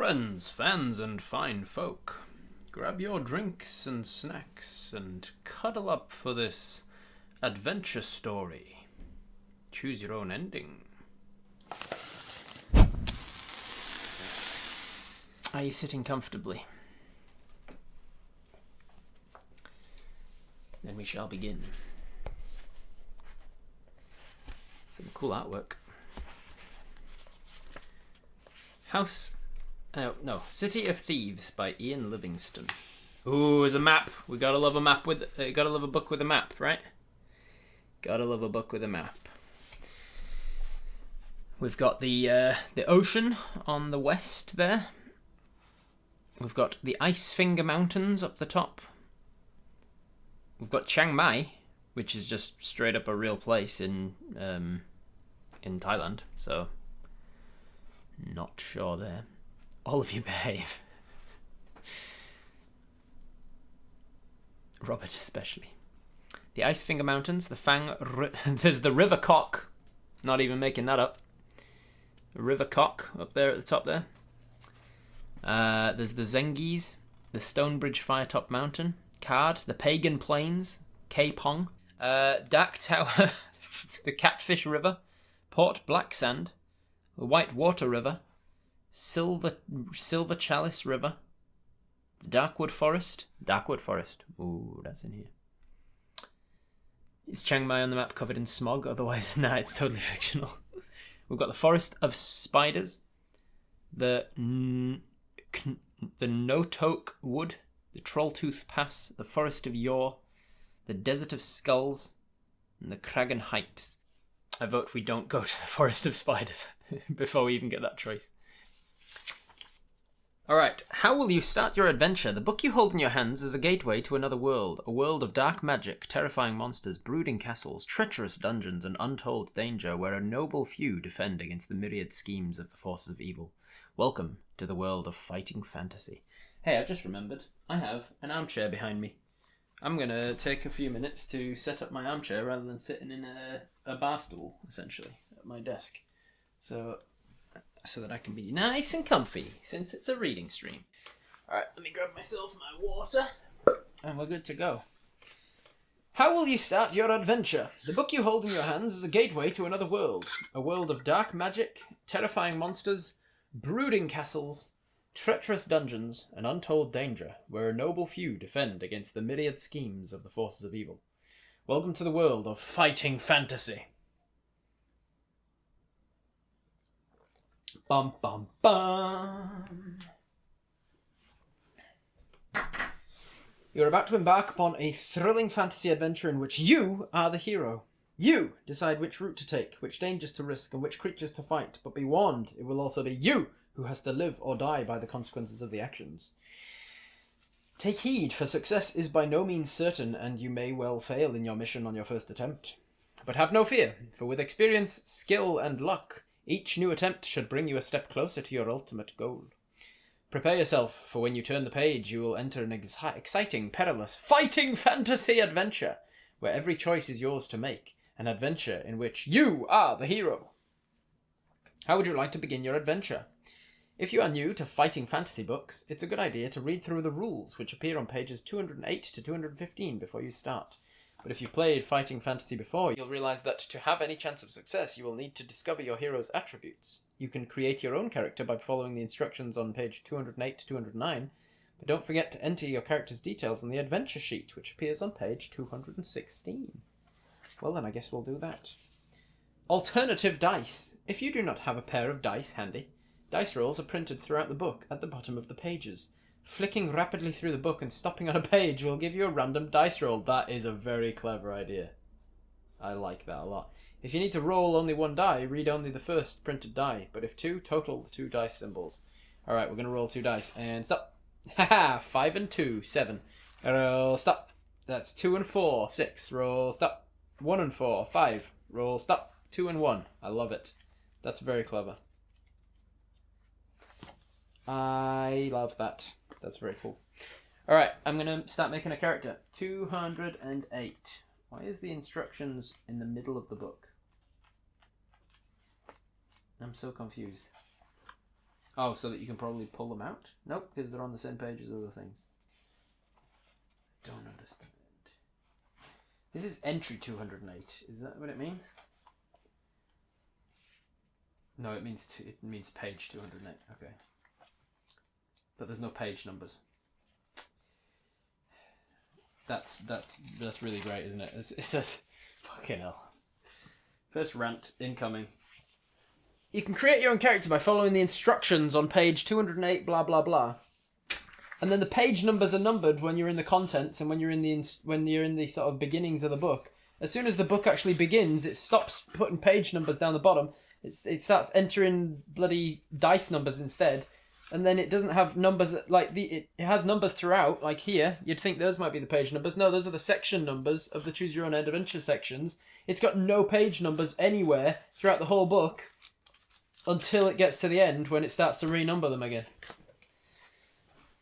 Friends, fans, and fine folk, grab your drinks and snacks and cuddle up for this adventure story. Choose your own ending. Are you sitting comfortably? Then we shall begin. Some cool artwork. City of Thieves by Ian Livingstone. Ooh, there's a map. We gotta love a map with. Gotta love a book with a map, right? Gotta love a book with a map. We've got the ocean on the west there. We've got the Icefinger Mountains up the top. We've got Chiang Mai, which is just straight up a real place in Thailand. So, not sure there. All of you behave. Robert especially. The Icefinger Mountains, the there's the River Cock. Not even making that up. The River Cock up there at the top there. There's the Zengis, the Stonebridge Firetop Mountain, Card, the Pagan Plains, Kapong, Dak Tower, the Catfish River, Port Blacksand, the Whitewater River, Silver Chalice River, Darkwood Forest. Ooh, that's in here. Is Chiang Mai on the map covered in smog? Otherwise, nah, it's totally fictional. We've got the Forest of Spiders, the Notok Wood, the Trolltooth Pass, the Forest of Yore, the Desert of Skulls, and the Kragan Heights. I vote we don't go to the Forest of Spiders before we even get that choice. Alright, how will you start your adventure? The book you hold in your hands is a gateway to another world, a world of dark magic, terrifying monsters, brooding castles, treacherous dungeons, and untold danger where a noble few defend against the myriad schemes of the forces of evil. Welcome to the world of fighting fantasy. Hey, I've just remembered, I have an armchair behind me. I'm going to take a few minutes to set up my armchair rather than sitting in a bar stool, essentially, at my desk. So that I can be nice and comfy, since it's a reading stream. Alright, let me grab myself my water, and we're good to go. How will you start your adventure? The book you hold in your hands is a gateway to another world. A world of dark magic, terrifying monsters, brooding castles, treacherous dungeons, and untold danger, where a noble few defend against the myriad schemes of the forces of evil. Welcome to the world of fighting fantasy. Bum bum bum. You're about to embark upon a thrilling fantasy adventure in which you are the hero. You decide which route to take, which dangers to risk, and which creatures to fight, but be warned, it will also be you who has to live or die by the consequences of the actions. Take heed, for success is by no means certain, and you may well fail in your mission on your first attempt. But have no fear, for with experience, skill, and luck, each new attempt should bring you a step closer to your ultimate goal. Prepare yourself, for when you turn the page, you will enter an exciting, perilous, fighting fantasy adventure, where every choice is yours to make, an adventure in which you are the hero. How would you like to begin your adventure? If you are new to fighting fantasy books, it's a good idea to read through the rules, which appear on pages 208 to 215 before you start. But if you've played fighting fantasy before, you'll realize that to have any chance of success, you will need to discover your hero's attributes. You can create your own character by following the instructions on page 208 to 209, but don't forget to enter your character's details on the adventure sheet, which appears on page 216. Well then, I guess we'll do that. Alternative dice. If you do not have a pair of dice handy, dice rolls are printed throughout the book at the bottom of the pages. Flicking rapidly through the book and stopping on a page will give you a random dice roll. That is a very clever idea. I like that a lot. If you need to roll only one die, read only the first printed die. But if two, total the 2 dice symbols. Alright, we're going to roll 2 dice. And stop. Haha, 5 and 2, 7. Roll, stop. That's 2 and 4, 6. Roll, stop. 1 and 4, 5. Roll, stop. 2 and 1. I love it. That's very clever. I love that. That's very cool. Alright, I'm going to start making a character. 208. Why is the instructions in the middle of the book? I'm so confused. Oh, so that you can probably pull them out? Nope, because they're on the same page as other things. Don't understand. This is entry 208. Is that what it means? No, it means page 208. Okay. But there's no page numbers. That's really great, isn't it? It says, fucking hell. First rant incoming. You can create your own character by following the instructions on page 208, blah blah blah. And then the page numbers are numbered when you're in the contents and when you're in the sort of beginnings of the book. As soon as the book actually begins, it stops putting page numbers down the bottom. It starts entering bloody dice numbers instead. And then it doesn't have numbers it has numbers throughout, like here. You'd think those might be the page numbers. No, those are the section numbers of the Choose Your Own Adventure sections. It's got no page numbers anywhere throughout the whole book until it gets to the end when it starts to renumber them again.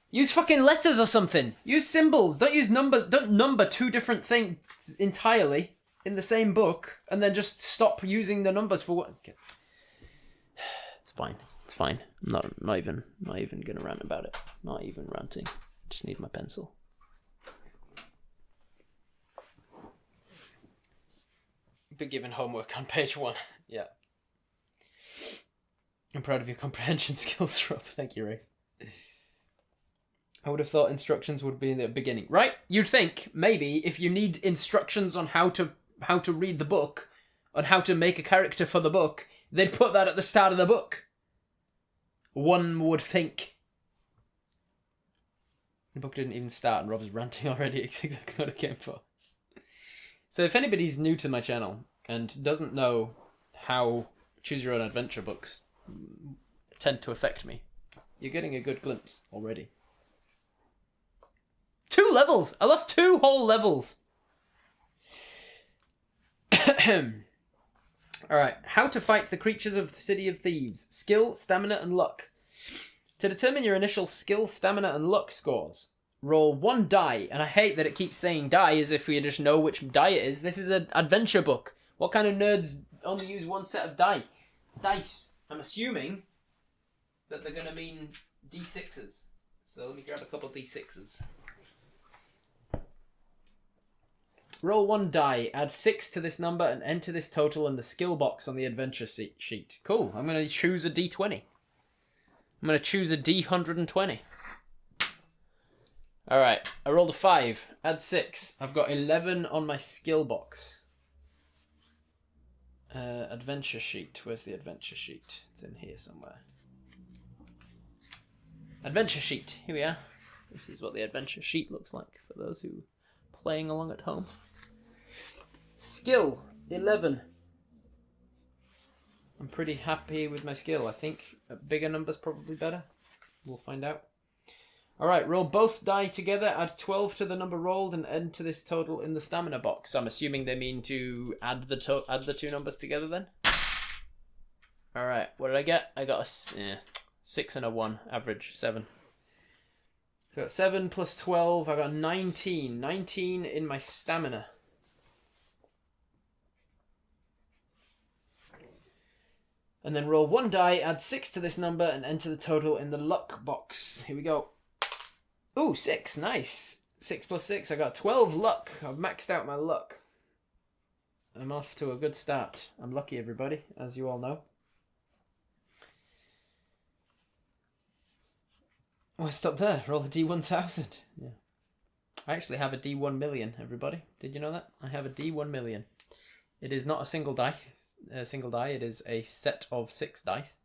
Use fucking letters or something. Use symbols. Don't use numbers. Don't number two different things entirely in the same book and then just stop using the numbers for what. Okay. It's fine. It's fine. I'm not even gonna rant about it. Not even ranting. Just need my pencil. Been given homework on page 1. Yeah. I'm proud of your comprehension skills, Rob. Thank you, Ray. I would have thought instructions would be in the beginning, right? You'd think maybe if you need instructions on how to read the book, on how to make a character for the book, they'd put that at the start of the book. One would think. The book didn't even start and Rob's ranting already. It's exactly what I came for. So if anybody's new to my channel and doesn't know how Choose Your Own Adventure books tend to affect me, you're getting a good glimpse already. 2 levels! I lost 2 whole levels! Alright, how to fight the creatures of the City of Thieves. Skill, stamina, and luck. To determine your initial skill, stamina, and luck scores, roll 1 die. And I hate that it keeps saying die as if we just know which die it is. This is an adventure book. What kind of nerds only use 1 set of dice? I'm assuming that they're going to mean D6s. So let me grab a couple D6s. Roll 1 die, add 6 to this number, and enter this total in the skill box on the adventure sheet. Cool, I'm going to choose a D20. I'm going to choose a D120. Alright, I rolled a 5, add 6. I've got 11 on my skill box. Adventure sheet, where's the adventure sheet? It's in here somewhere. Adventure sheet, here we are. This is what the adventure sheet looks like for those who are playing along at home. Skill, 11. I'm pretty happy with my skill. I think a bigger number's probably better. We'll find out. Alright, roll both die together, add 12 to the number rolled, and enter this total in the stamina box. I'm assuming they mean to add the 2 numbers together then. Alright, what did I get? I got a 6 and a 1, average 7. So I got 7 plus 12, I got 19. 19 in my stamina. And then roll 1 die, add 6 to this number, and enter the total in the luck box. Here we go. Ooh, 6, nice. 6 plus 6, I got 12 luck. I've maxed out my luck. I'm off to a good start. I'm lucky, everybody, as you all know. Oh, I stopped there. Roll the D1000. Yeah. I actually have a D1 million, everybody. Did you know that? I have a D1 million. It is not a single die. It is a set of 6 dice,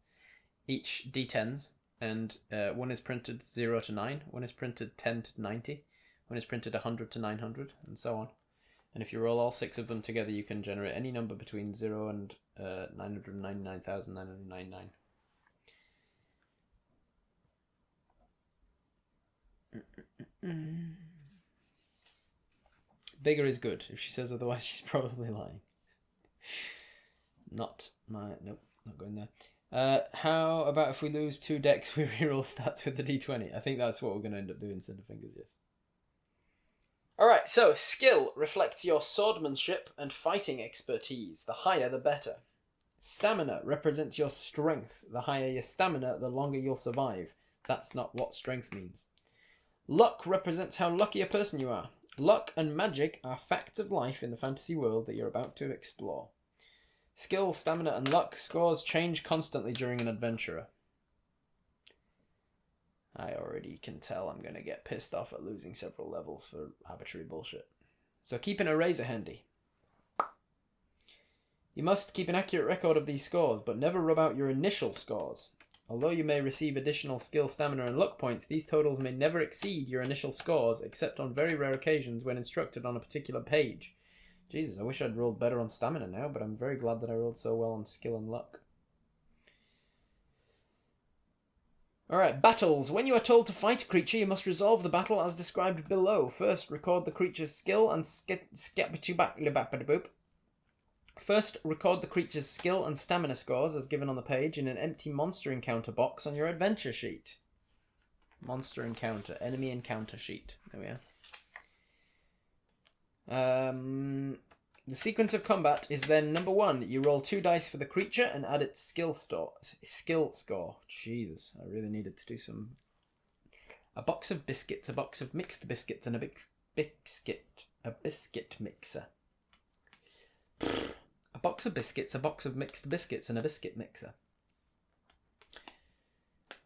each D10s, and one is printed 0 to 9, one is printed 10 to 90, one is printed 100 to 900, and so on. And if you roll all 6 of them together, you can generate any number between 0 and 999,999. Bigger is good. If she says otherwise, she's probably lying. Nope, not going there. How about if we lose 2 decks, we reroll stats with the D20? I think that's what we're going to end up doing, Cinderfingers, yes. Alright, so skill reflects your swordsmanship and fighting expertise. The higher, the better. Stamina represents your strength. The higher your stamina, the longer you'll survive. That's not what strength means. Luck represents how lucky a person you are. Luck and magic are facts of life in the fantasy world that you're about to explore. Skill, stamina, and luck scores change constantly during an adventure. I already can tell I'm going to get pissed off at losing several levels for arbitrary bullshit. So keep an eraser handy. You must keep an accurate record of these scores, but never rub out your initial scores. Although you may receive additional skill, stamina, and luck points, these totals may never exceed your initial scores, except on very rare occasions when instructed on a particular page. Jesus, I wish I'd rolled better on stamina now, but I'm very glad that I rolled so well on skill and luck. Alright, battles. When you are told to fight a creature, you must resolve the battle as described below. First, record the creature's skill and First, record the creature's skill and stamina scores as given on the page in an empty monster encounter box on your adventure sheet. Monster encounter, enemy encounter sheet. There we are. The sequence of combat is then number 1. You roll 2 dice for the creature and add its skill score. Jesus, I really needed to do some. A box of biscuits, a box of mixed biscuits, and a biscuit mixer. A box of biscuits, a box of mixed biscuits, and a biscuit mixer.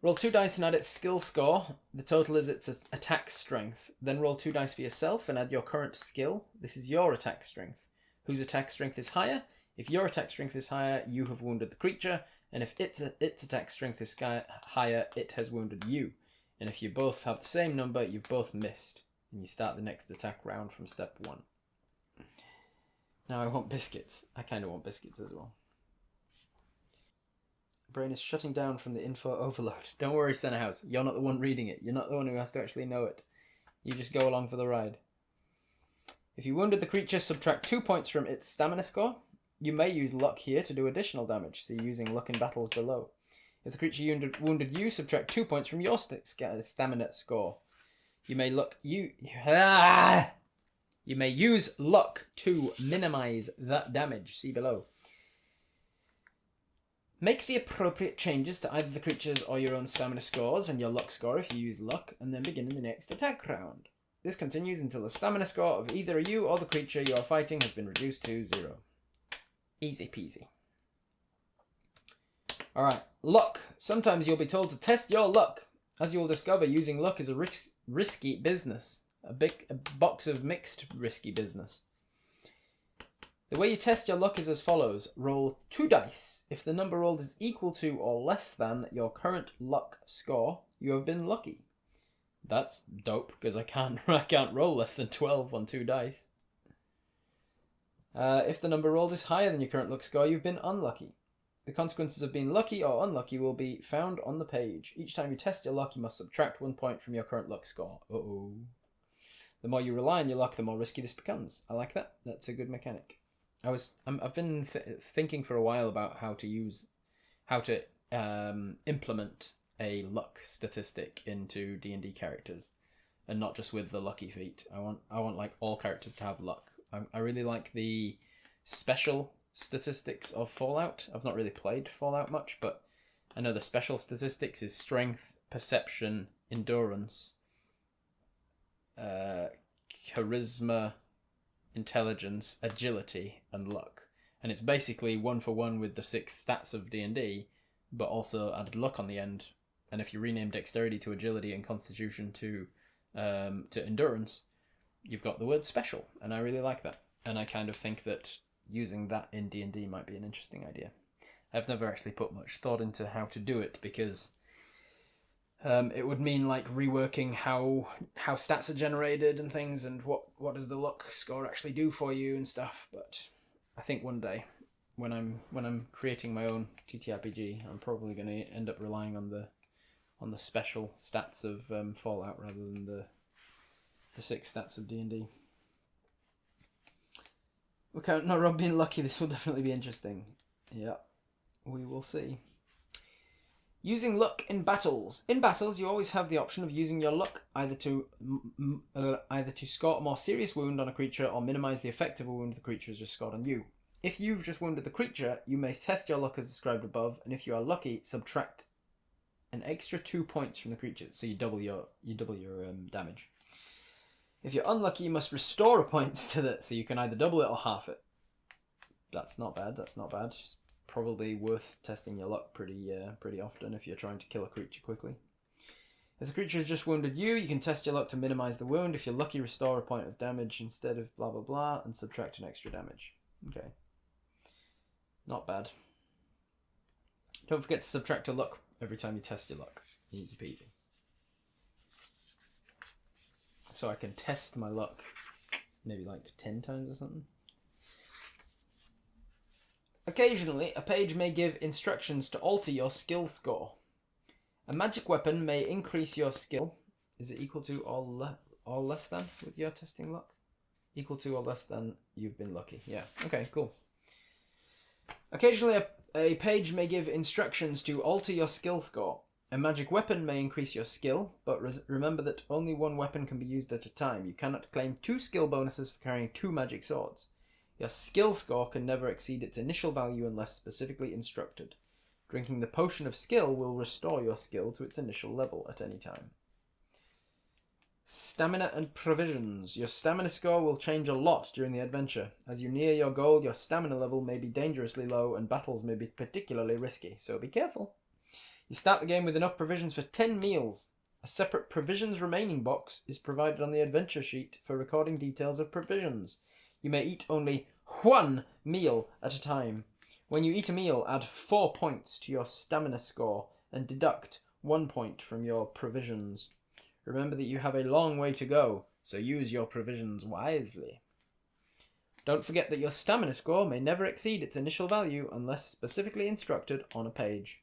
Roll 2 dice and add its skill score. The total is its attack strength. Then roll 2 dice for yourself and add your current skill. This is your attack strength. Whose attack strength is higher? If your attack strength is higher, you have wounded the creature. And if its attack strength is higher, it has wounded you. And if you both have the same number, you've both missed. And you start the next attack round from step 1. Now I want biscuits. I kind of want biscuits as well. Brain is shutting down from the info overload. Don't worry, Centerhouse. You're not the one reading it. You're not the one who has to actually know it. You just go along for the ride. If you wounded the creature, subtract 2 points from its stamina score. You may use luck here to do additional damage. See using luck in battles below. If the creature wounded you, subtract 2 points from your stamina score. You may use luck to minimize that damage. See below. Make the appropriate changes to either the creature's or your own stamina scores and your luck score if you use luck, and then begin in the next attack round. This continues until the stamina score of either you or the creature you are fighting has been reduced to 0. Easy peasy. Alright, luck. Sometimes you'll be told to test your luck. As you'll discover, using luck is a risky business. A box of mixed risky business. The way you test your luck is as follows. Roll 2 dice. If the number rolled is equal to or less than your current luck score, you have been lucky. That's dope, because I can't roll less than 12 on 2 dice. If the number rolled is higher than your current luck score, you've been unlucky. The consequences of being lucky or unlucky will be found on the page. Each time you test your luck, you must subtract 1 point from your current luck score. Uh-oh. The more you rely on your luck, the more risky this becomes. I like that. That's a good mechanic. I've been thinking for a while about how to implement a luck statistic into D&D characters, and not just with the lucky feat. I want like all characters to have luck. I really like the special statistics of Fallout. I've not really played Fallout much, but I know the special statistics is strength, perception, endurance, charisma, intelligence, agility, and luck. And it's basically 1 for 1 with the 6 stats of D&D, but also added luck on the end. And if you rename dexterity to agility and constitution to endurance, you've got the word special, and I really like that. And I kind of think that using that in D&D might be an interesting idea. I've never actually put much thought into how to do it, because it would mean like reworking how stats are generated and things, and what does the luck score actually do for you and stuff. But I think one day, when I'm creating my own TTRPG, I'm probably going to end up relying on the special stats of Fallout rather than the 6 stats of D&D. We count not on being lucky. This will definitely be interesting. Yeah, we will see. Using luck in battles. In battles, you always have the option of using your luck either to score a more serious wound on a creature or minimize the effect of a wound the creature has just scored on you. If you've just wounded the creature, you may test your luck as described above, and if you are lucky, subtract an extra 2 points from the creature, so you double your damage. If you're unlucky, you must restore a point to that, so you can either double it or half it. That's not bad. It's probably worth testing your luck pretty often if you're trying to kill a creature quickly. If the creature has just wounded you, you can test your luck to minimize the wound. If you're lucky, restore a point of damage instead of blah blah blah, and subtract an extra damage. Okay. Not bad. Don't forget to subtract a luck every time you test your luck. Easy peasy. So I can test my luck maybe like 10 times or something. Occasionally, a page may give instructions to alter your skill score. A magic weapon may increase your skill. Is it equal to or less than with your testing luck? Equal to or less than you've been lucky. Yeah, okay, cool. Occasionally, a page may give instructions to alter your skill score. A magic weapon may increase your skill, but remember that only one weapon can be used at a time. You cannot claim 2 skill bonuses for carrying 2 magic swords. Your skill score can never exceed its initial value unless specifically instructed. Drinking the potion of skill will restore your skill to its initial level at any time. Stamina and provisions. Your stamina score will change a lot during the adventure. As you near your goal, your stamina level may be dangerously low and battles may be particularly risky, so be careful. You start the game with enough provisions for 10 meals. A separate provisions remaining box is provided on the adventure sheet for recording details of provisions. You may eat only 1 meal at a time. When you eat a meal, add 4 points to your stamina score and deduct 1 point from your provisions. Remember that you have a long way to go, so use your provisions wisely. Don't forget that your stamina score may never exceed its initial value unless specifically instructed on a page.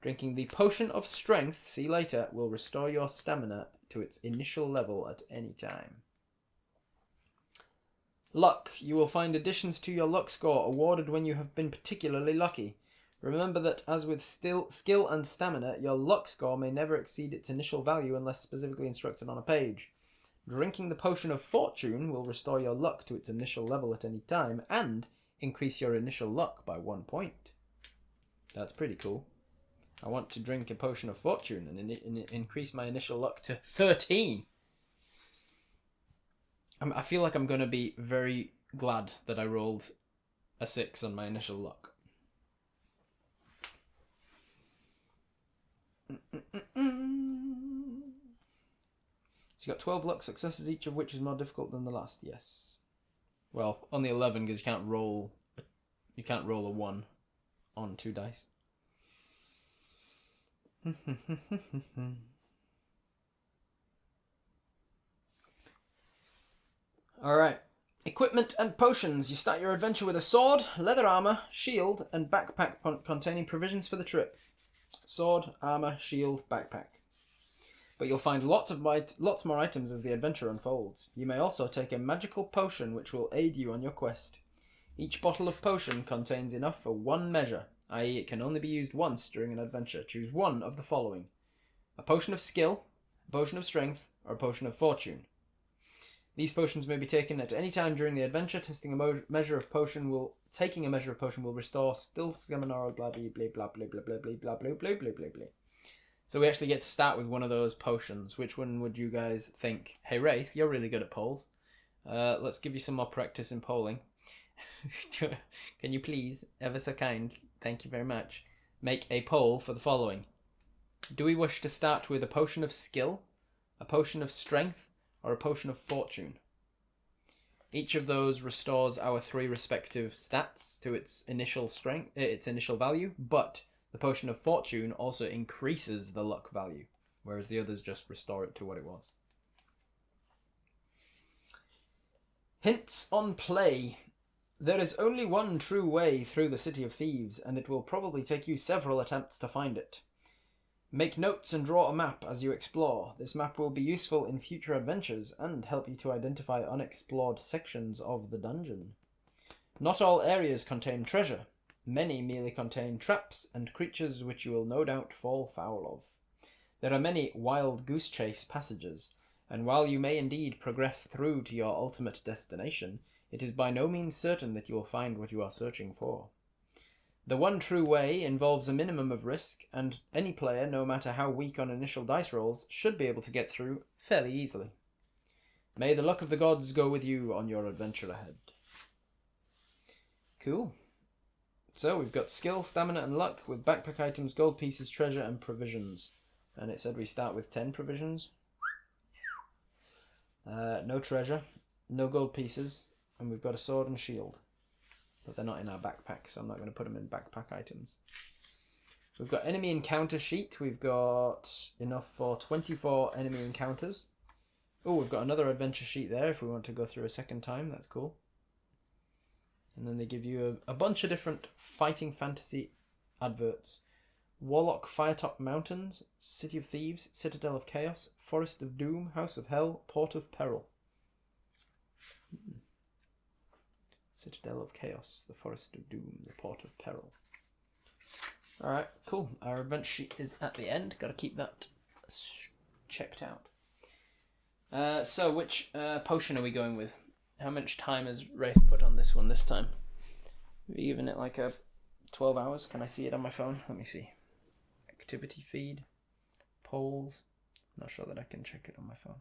Drinking the potion of strength, see later, will restore your stamina to its initial level at any time. Luck. You will find additions to your luck score awarded when you have been particularly lucky. Remember that, as with skill and stamina, your luck score may never exceed its initial value unless specifically instructed on a page. Drinking the potion of fortune will restore your luck to its initial level at any time and increase your initial luck by 1 point. That's pretty cool. I want to drink a potion of fortune and increase my initial luck to 13. I feel like I'm going to be very glad that I rolled a 6 on my initial luck. So you got 12 luck successes, each of which is more difficult than the last. Yes. Well, only 11 because you can't roll a 1 on 2 dice. Alright. Equipment and potions. You start your adventure with a sword, leather armor, shield, and backpack containing provisions for the trip. Sword, armor, shield, backpack. But you'll find lots more items as the adventure unfolds. You may also take a magical potion which will aid you on your quest. Each bottle of potion contains enough for 1 measure, i.e. it can only be used once during an adventure. Choose one of the following: a potion of skill, a potion of strength, or a potion of fortune. These potions may be taken at any time during the adventure. Taking a measure of potion will restore still stamina or blah blah blah blah blah blah blah blah blah blah blah blah blah blah. So we actually get to start with one of those potions. Which one would you guys think? Hey Wraith, you're really good at polls. Let's give you some more practice in polling. Can you please, ever so kind, thank you very much, make a poll for the following. Do we wish to start with a potion of skill, a potion of strength, or a potion of fortune? Each of those restores our 3 respective stats to its initial strength, its initial value, but the potion of fortune also increases the luck value, whereas the others just restore it to what it was. Hints on play. There is only one true way through the City of Thieves, and it will probably take you several attempts to find it. Make notes and draw a map as you explore. This map will be useful in future adventures and help you to identify unexplored sections of the dungeon. Not all areas contain treasure. Many merely contain traps and creatures which you will no doubt fall foul of. There are many wild goose chase passages, and while you may indeed progress through to your ultimate destination, it is by no means certain that you will find what you are searching for. The one true way involves a minimum of risk, and any player, no matter how weak on initial dice rolls, should be able to get through fairly easily. May the luck of the gods go with you on your adventure ahead. Cool. So we've got skill, stamina, and luck with backpack items, gold pieces, treasure, and provisions. And it said we start with 10 provisions. No treasure, no gold pieces, and we've got a sword and shield. But they're not in our backpack, so I'm not going to put them in backpack items. We've got enemy encounter sheet. We've got enough for 24 enemy encounters. Oh, we've got another adventure sheet there if we want to go through a second time. That's cool. And then they give you a bunch of different fighting fantasy adverts. Warlock Firetop Mountains, City of Thieves, Citadel of Chaos, Forest of Doom, House of Hell, Port of Peril. Citadel of Chaos, the Forest of Doom, the Port of Peril. Alright, cool. Our adventure sheet is at the end. Got to keep that checked out. So, which potion are we going with? How much time has Wraith put on this one this time? Have you given it like a 12 hours? Can I see it on my phone? Let me see. Activity feed. Polls. Not sure that I can check it on my phone.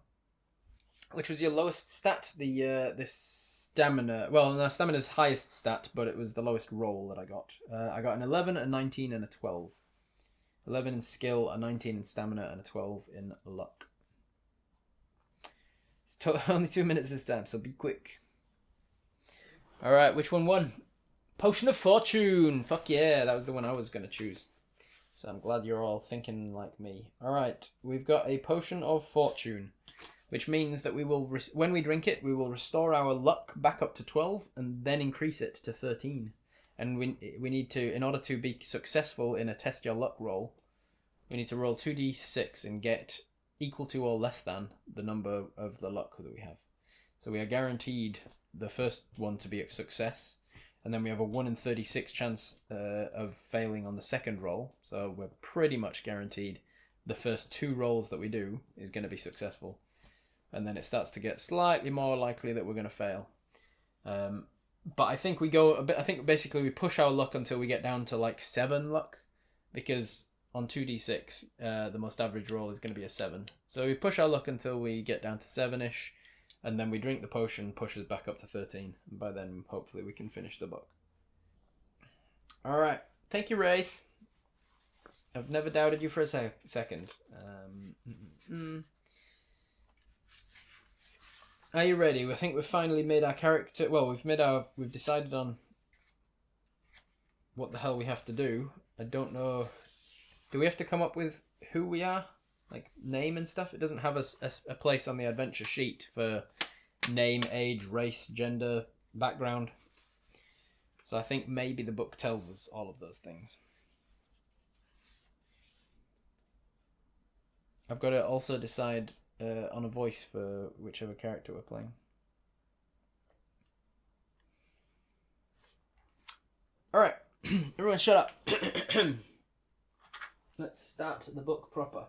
Which was your lowest stat? This stamina. Well, no, stamina's highest stat, but it was the lowest roll that I got. I got an 11, a 19, and a 12. 11 in skill, a 19 in stamina, and a 12 in luck. It's only 2 minutes this time, so be quick. Alright, which one won? Potion of Fortune! Fuck yeah, that was the one I was going to choose. So I'm glad you're all thinking like me. Alright, we've got a Potion of Fortune, which means that we will, when we drink it, we will restore our luck back up to 12 and then increase it to 13. And we need to, in order to be successful in a test your luck roll, we need to roll 2d6 and get equal to or less than the number of the luck that we have. So we are guaranteed the first one to be a success, and then we have a 1 in 36 chance of failing on the second roll. So we're pretty much guaranteed the first 2 rolls that we do is going to be successful, and then it starts to get slightly more likely that we're going to fail. But I think we go a bit. I think basically we push our luck until we get down to like 7 luck, because on 2d6, the most average roll is going to be a 7. So we push our luck until we get down to 7-ish, and then we drink the potion, pushes back up to 13. And by then, hopefully, we can finish the book. Alright. Thank you, Wraith. I've never doubted you for a second. Are you ready? I think we've finally made our character... Well, we've decided on what the hell we have to do. I don't know... Do we have to come up with who we are? Like, name and stuff? It doesn't have a place on the adventure sheet for name, age, race, gender, background. So I think maybe the book tells us all of those things. I've got to also decide on a voice for whichever character we're playing. Alright, everyone shut up. Let's start the book proper.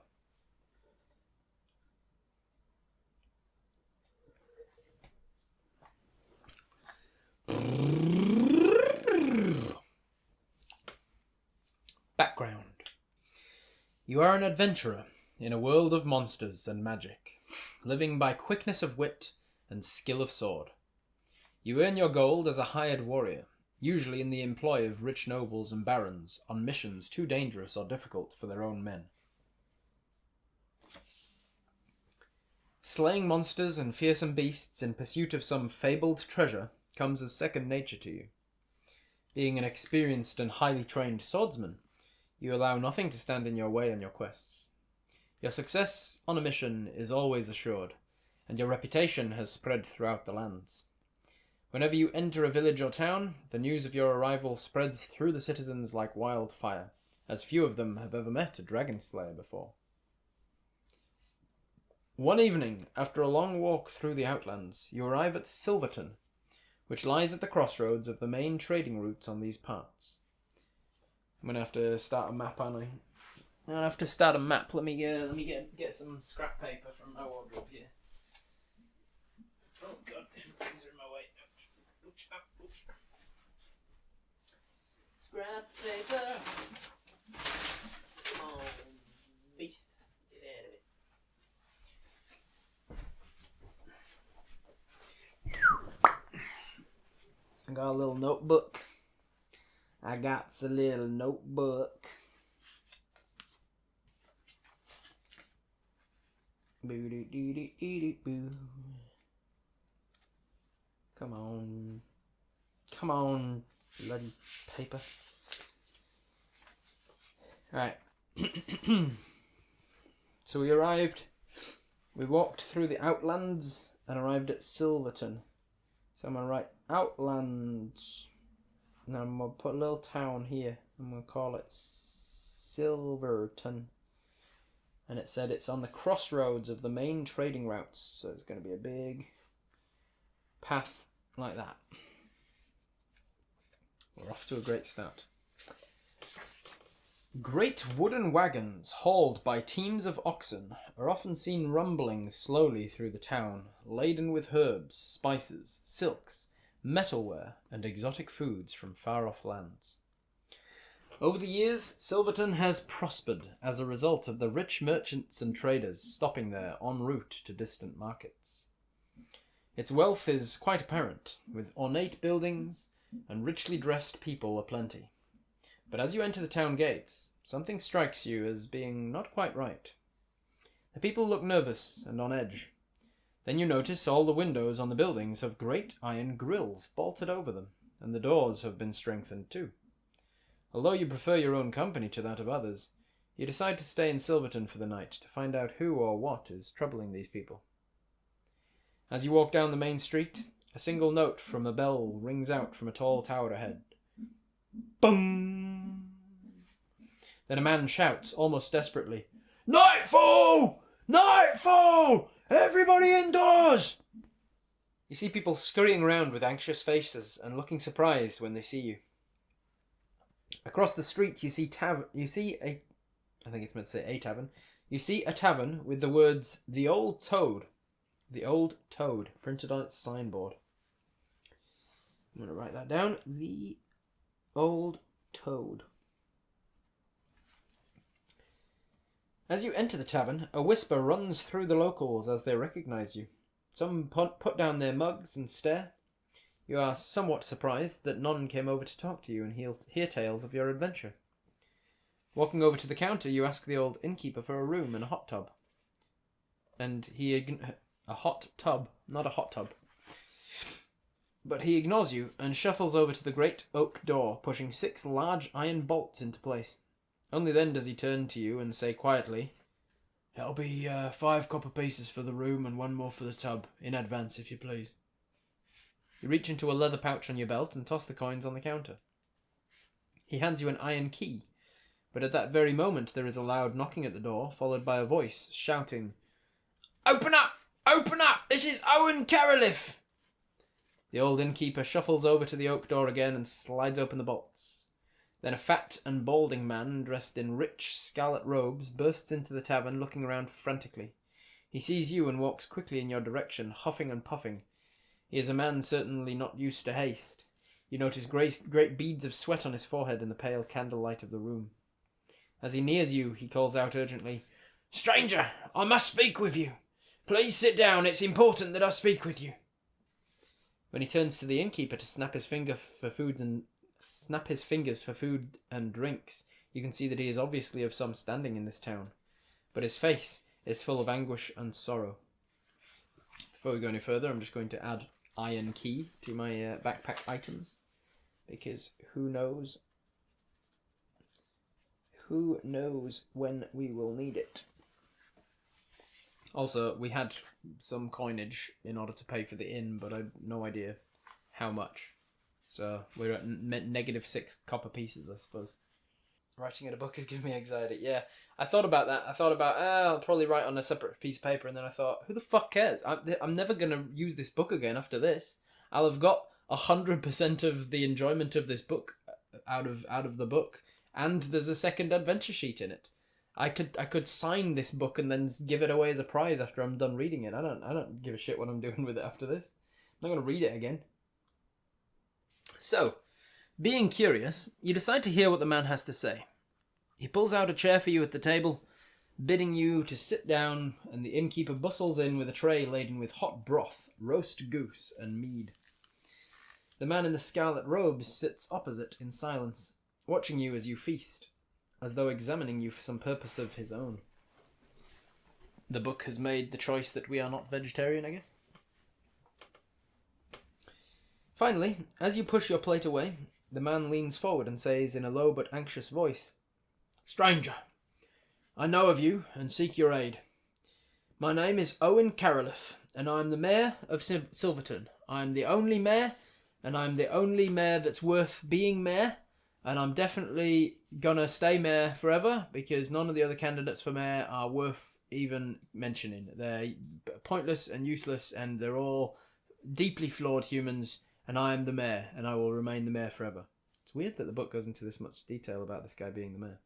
Background. You are an adventurer in a world of monsters and magic, living by quickness of wit and skill of sword. You earn your gold as a hired warrior, usually in the employ of rich nobles and barons, on missions too dangerous or difficult for their own men. Slaying monsters and fearsome beasts in pursuit of some fabled treasure comes as second nature to you. Being an experienced and highly trained swordsman, you allow nothing to stand in your way on your quests. Your success on a mission is always assured, and your reputation has spread throughout the lands. Whenever you enter a village or town, the news of your arrival spreads through the citizens like wildfire, as few of them have ever met a dragon slayer before. One evening, after a long walk through the outlands, you arrive at Silverton, which lies at the crossroads of the main trading routes on these parts. I'm going to have to start a map, aren't I? I'm going to have to start a map. Let me get some scrap paper from my wardrobe here. Oh god, things are in my way. Scrap paper. Come on, beast. Get out of it. I got a little notebook. I got a little notebook. Boo doo doo doo doo boo. Come on. Come on, bloody paper. Right. So we arrived. We walked through the outlands and arrived at Silverton. So I'm going to write outlands. Now I'm going to put a little town here. I'm going to call it Silverton. And it said it's on the crossroads of the main trading routes. So it's going to be a big path like that. We're off to a great start. Great wooden wagons, hauled by teams of oxen, are often seen rumbling slowly through the town, laden with herbs, spices, silks, metalware, and exotic foods from far-off lands. Over the years, Silverton has prospered as a result of the rich merchants and traders stopping there en route to distant markets. Its wealth is quite apparent, with ornate buildings and richly dressed people aplenty. But as you enter the town gates, something strikes you as being not quite right. The people look nervous and on edge. Then you notice all the windows on the buildings have great iron grills bolted over them, and the doors have been strengthened too. Although you prefer your own company to that of others, you decide to stay in Silverton for the night to find out who or what is troubling these people. As you walk down the main street, a single note from a bell rings out from a tall tower ahead. Bung! Then a man shouts, almost desperately, "Nightfall! Nightfall! Everybody indoors!" You see people scurrying around with anxious faces and looking surprised when they see you. Across the street, you see a tavern with the words "The Old Toad," printed on its signboard. I'm going to write that down. The Old Toad. As you enter the tavern, a whisper runs through the locals as they recognize you. Some put down their mugs and stare. You are somewhat surprised that none came over to talk to you and hear tales of your adventure. Walking over to the counter, you ask the old innkeeper for a room and a hot tub. A hot tub, not a hot tub. But he ignores you and shuffles over to the great oak door, pushing 6 large iron bolts into place. Only then does he turn to you and say quietly, "It'll be 5 copper pieces for the room and 1 more for the tub, in advance if you please." You reach into a leather pouch on your belt and toss the coins on the counter. He hands you an iron key, but at that very moment there is a loud knocking at the door, followed by a voice shouting, "Open up! Open up! This is Owen Caroliff!" The old innkeeper shuffles over to the oak door again and slides open the bolts. Then a fat and balding man, dressed in rich scarlet robes, bursts into the tavern, looking around frantically. He sees you and walks quickly in your direction, huffing and puffing. He is a man certainly not used to haste. You notice great beads of sweat on his forehead in the pale candlelight of the room. As he nears you, he calls out urgently, "Stranger, I must speak with you. Please sit down, it's important that I speak with you." When he turns to the innkeeper to snap his fingers for food and drinks, you can see that he is obviously of some standing in this town, but his face is full of anguish and sorrow. Before we go any further, I'm just going to add iron key to my backpack items, because who knows when we will need it. Also, we had some coinage in order to pay for the inn, but I had no idea how much. So we're at -6 copper pieces, I suppose. Writing in a book is giving me anxiety. Yeah, I thought about that. I'll probably write on a separate piece of paper, and then I thought, who the fuck cares? I'm never going to use this book again after this. I'll have got 100% of the enjoyment of this book out of the book, and there's a second adventure sheet in it. I could sign this book and then give it away as a prize after I'm done reading it. I don't give a shit what I'm doing with it after this. I'm not going to read it again. So, being curious, you decide to hear what the man has to say. He pulls out a chair for you at the table, bidding you to sit down, and the innkeeper bustles in with a tray laden with hot broth, roast goose, and mead. The man in the scarlet robes sits opposite in silence, watching you as you feast, as though examining you for some purpose of his own. The book has made the choice that we are not vegetarian, I guess. Finally, as you push your plate away, the man leans forward and says in a low but anxious voice, "Stranger, I know of you and seek your aid. My name is Owen Caroliff, and I am the mayor of Silverton. I am the only mayor, and I'm the only mayor that's worth being mayor, and I'm definitely gonna stay mayor forever because none of the other candidates for mayor are worth even mentioning. They're pointless and useless, and they're all deeply flawed humans, and I am the mayor, and I will remain the mayor forever." It's weird that the book goes into this much detail about this guy being the mayor.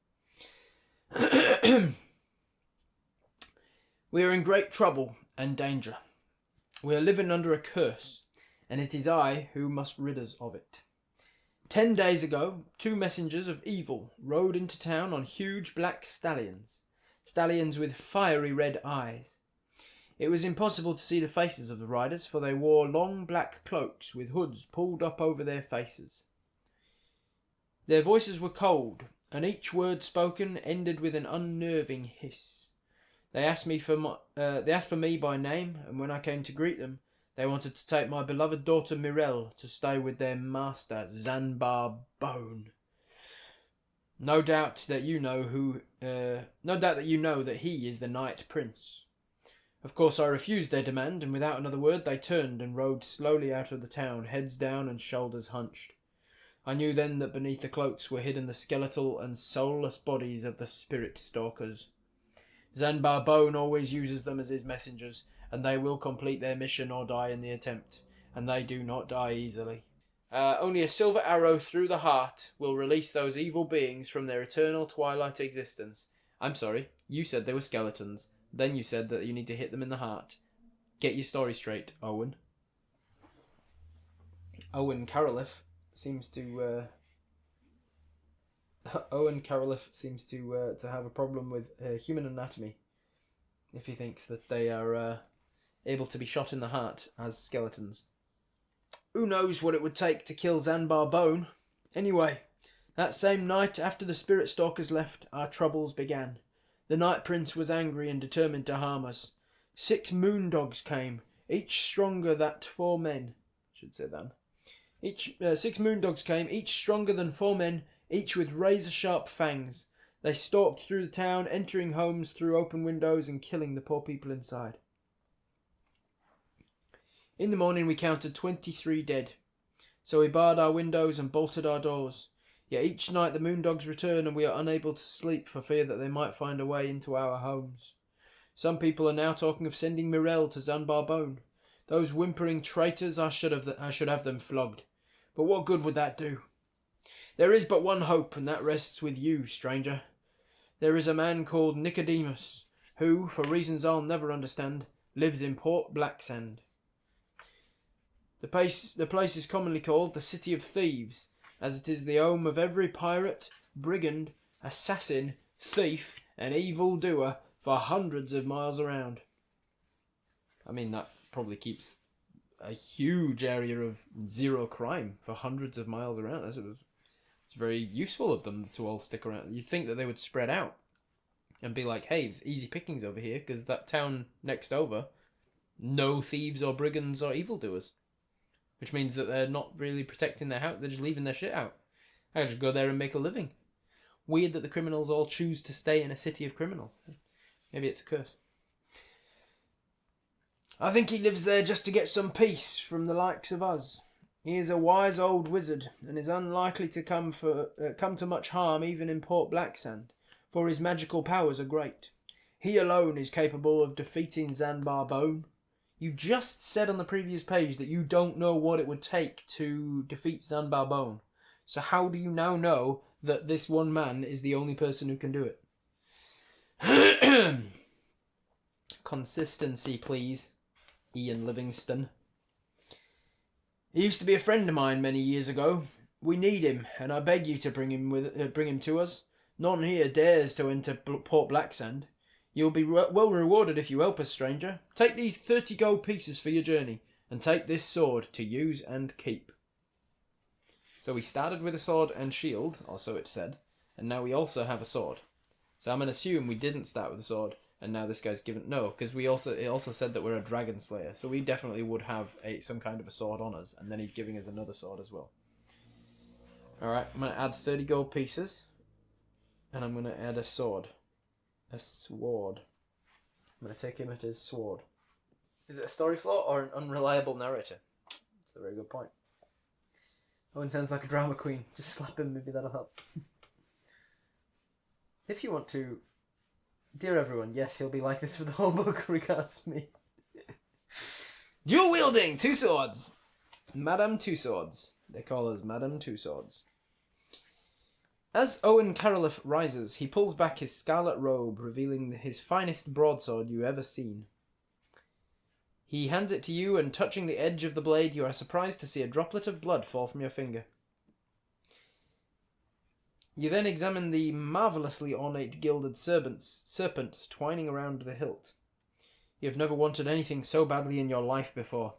"We are in great trouble and danger. We are living under a curse, and it is I who must rid us of it. 10 days ago, 2 messengers of evil rode into town on huge black stallions with fiery red eyes. It was impossible to see the faces of the riders, for they wore long black cloaks with hoods pulled up over their faces. Their voices were cold, and each word spoken ended with an unnerving hiss. They asked for me by name, and when I came to greet them, they wanted to take my beloved daughter Mirelle to stay with their master Zanbar Bone. No doubt that you know that he is the Night Prince. Of course, I refused their demand, and without another word, they turned and rode slowly out of the town, heads down and shoulders hunched. I knew then that beneath the cloaks were hidden the skeletal and soulless bodies of the spirit stalkers. Zanbar Bone always uses them as his messengers, and they will complete their mission or die in the attempt, and they do not die easily. Only a silver arrow through the heart will release those evil beings from their eternal twilight existence." I'm sorry, you said they were skeletons. Then you said that you need to hit them in the heart. Get your story straight, Owen. Owen Caroliff seems to have a problem with human anatomy if he thinks that they are able to be shot in the heart as skeletons. Who knows what it would take to kill Zanbar Bone? Anyway, that same night after the spirit stalkers left, our troubles began. The Night Prince was angry and determined to harm us. 6 moondogs came, each stronger than 4 men. 6 moondogs came, each stronger than 4 men, each with razor-sharp fangs. They stalked through the town, entering homes through open windows and killing the poor people inside. In the morning we counted 23 dead, so we barred our windows and bolted our doors. Yet each night the moondogs return and we are unable to sleep for fear that they might find a way into our homes. Some people are now talking of sending Mirelle to Zanbar Bone. Those whimpering traitors, I should have them flogged. But what good would that do? There is but one hope, and that rests with you, stranger. There is a man called Nicodemus, who, for reasons I'll never understand, lives in Port Blacksand. The place is commonly called the City of Thieves, as it is the home of every pirate, brigand, assassin, thief, and evildoer for hundreds of miles around. I mean, that probably keeps a huge area of zero crime for hundreds of miles around. It's very useful of them to all stick around. You'd think that they would spread out and be like, hey, it's easy pickings over here, because that town next over, no thieves or brigands or evildoers. Which means that they're not really protecting their house, they're just leaving their shit out. I can just go there and make a living. Weird that the criminals all choose to stay in a city of criminals. Maybe it's a curse. I think he lives there just to get some peace from the likes of us. He is a wise old wizard, and is unlikely to come to much harm even in Port Blacksand, for his magical powers are great. He alone is capable of defeating Zanbar Bone. You just said on the previous page that you don't know what it would take to defeat Zanbar Bone. So how do you now know that this one man is the only person who can do it? Consistency, please, Ian Livingstone. He used to be a friend of mine many years ago. We need him, and I beg you to bring him to us. None here dares to enter Port Blacksand. You'll be well rewarded if you help us, stranger. Take these 30 gold pieces for your journey, and take this sword to use and keep. So we started with a sword and shield, or so it said, and now we also have a sword. So I'm going to assume we didn't start with a sword, and now this guy's given... No, because it also said that we're a dragon slayer, so we definitely would have some kind of a sword on us, and then he's giving us another sword as well. Alright, I'm going to add 30 gold pieces, and I'm going to add a sword. A sword. I'm going to take him at his sword. Is it a story flaw or an unreliable narrator? That's a very good point. Owen sounds like a drama queen. Just slap him, maybe that'll help. If you want to... Dear everyone, yes, he'll be like this for the whole book, regards me. Dual wielding, 2 swords. Madame Two Swords. They call us Madame Two Swords. As Owen Carolith rises, he pulls back his scarlet robe, revealing his finest broadsword you ever seen. He hands it to you, and touching the edge of the blade, you are surprised to see a droplet of blood fall from your finger. You then examine the marvellously ornate gilded serpent twining around the hilt. You have never wanted anything so badly in your life before.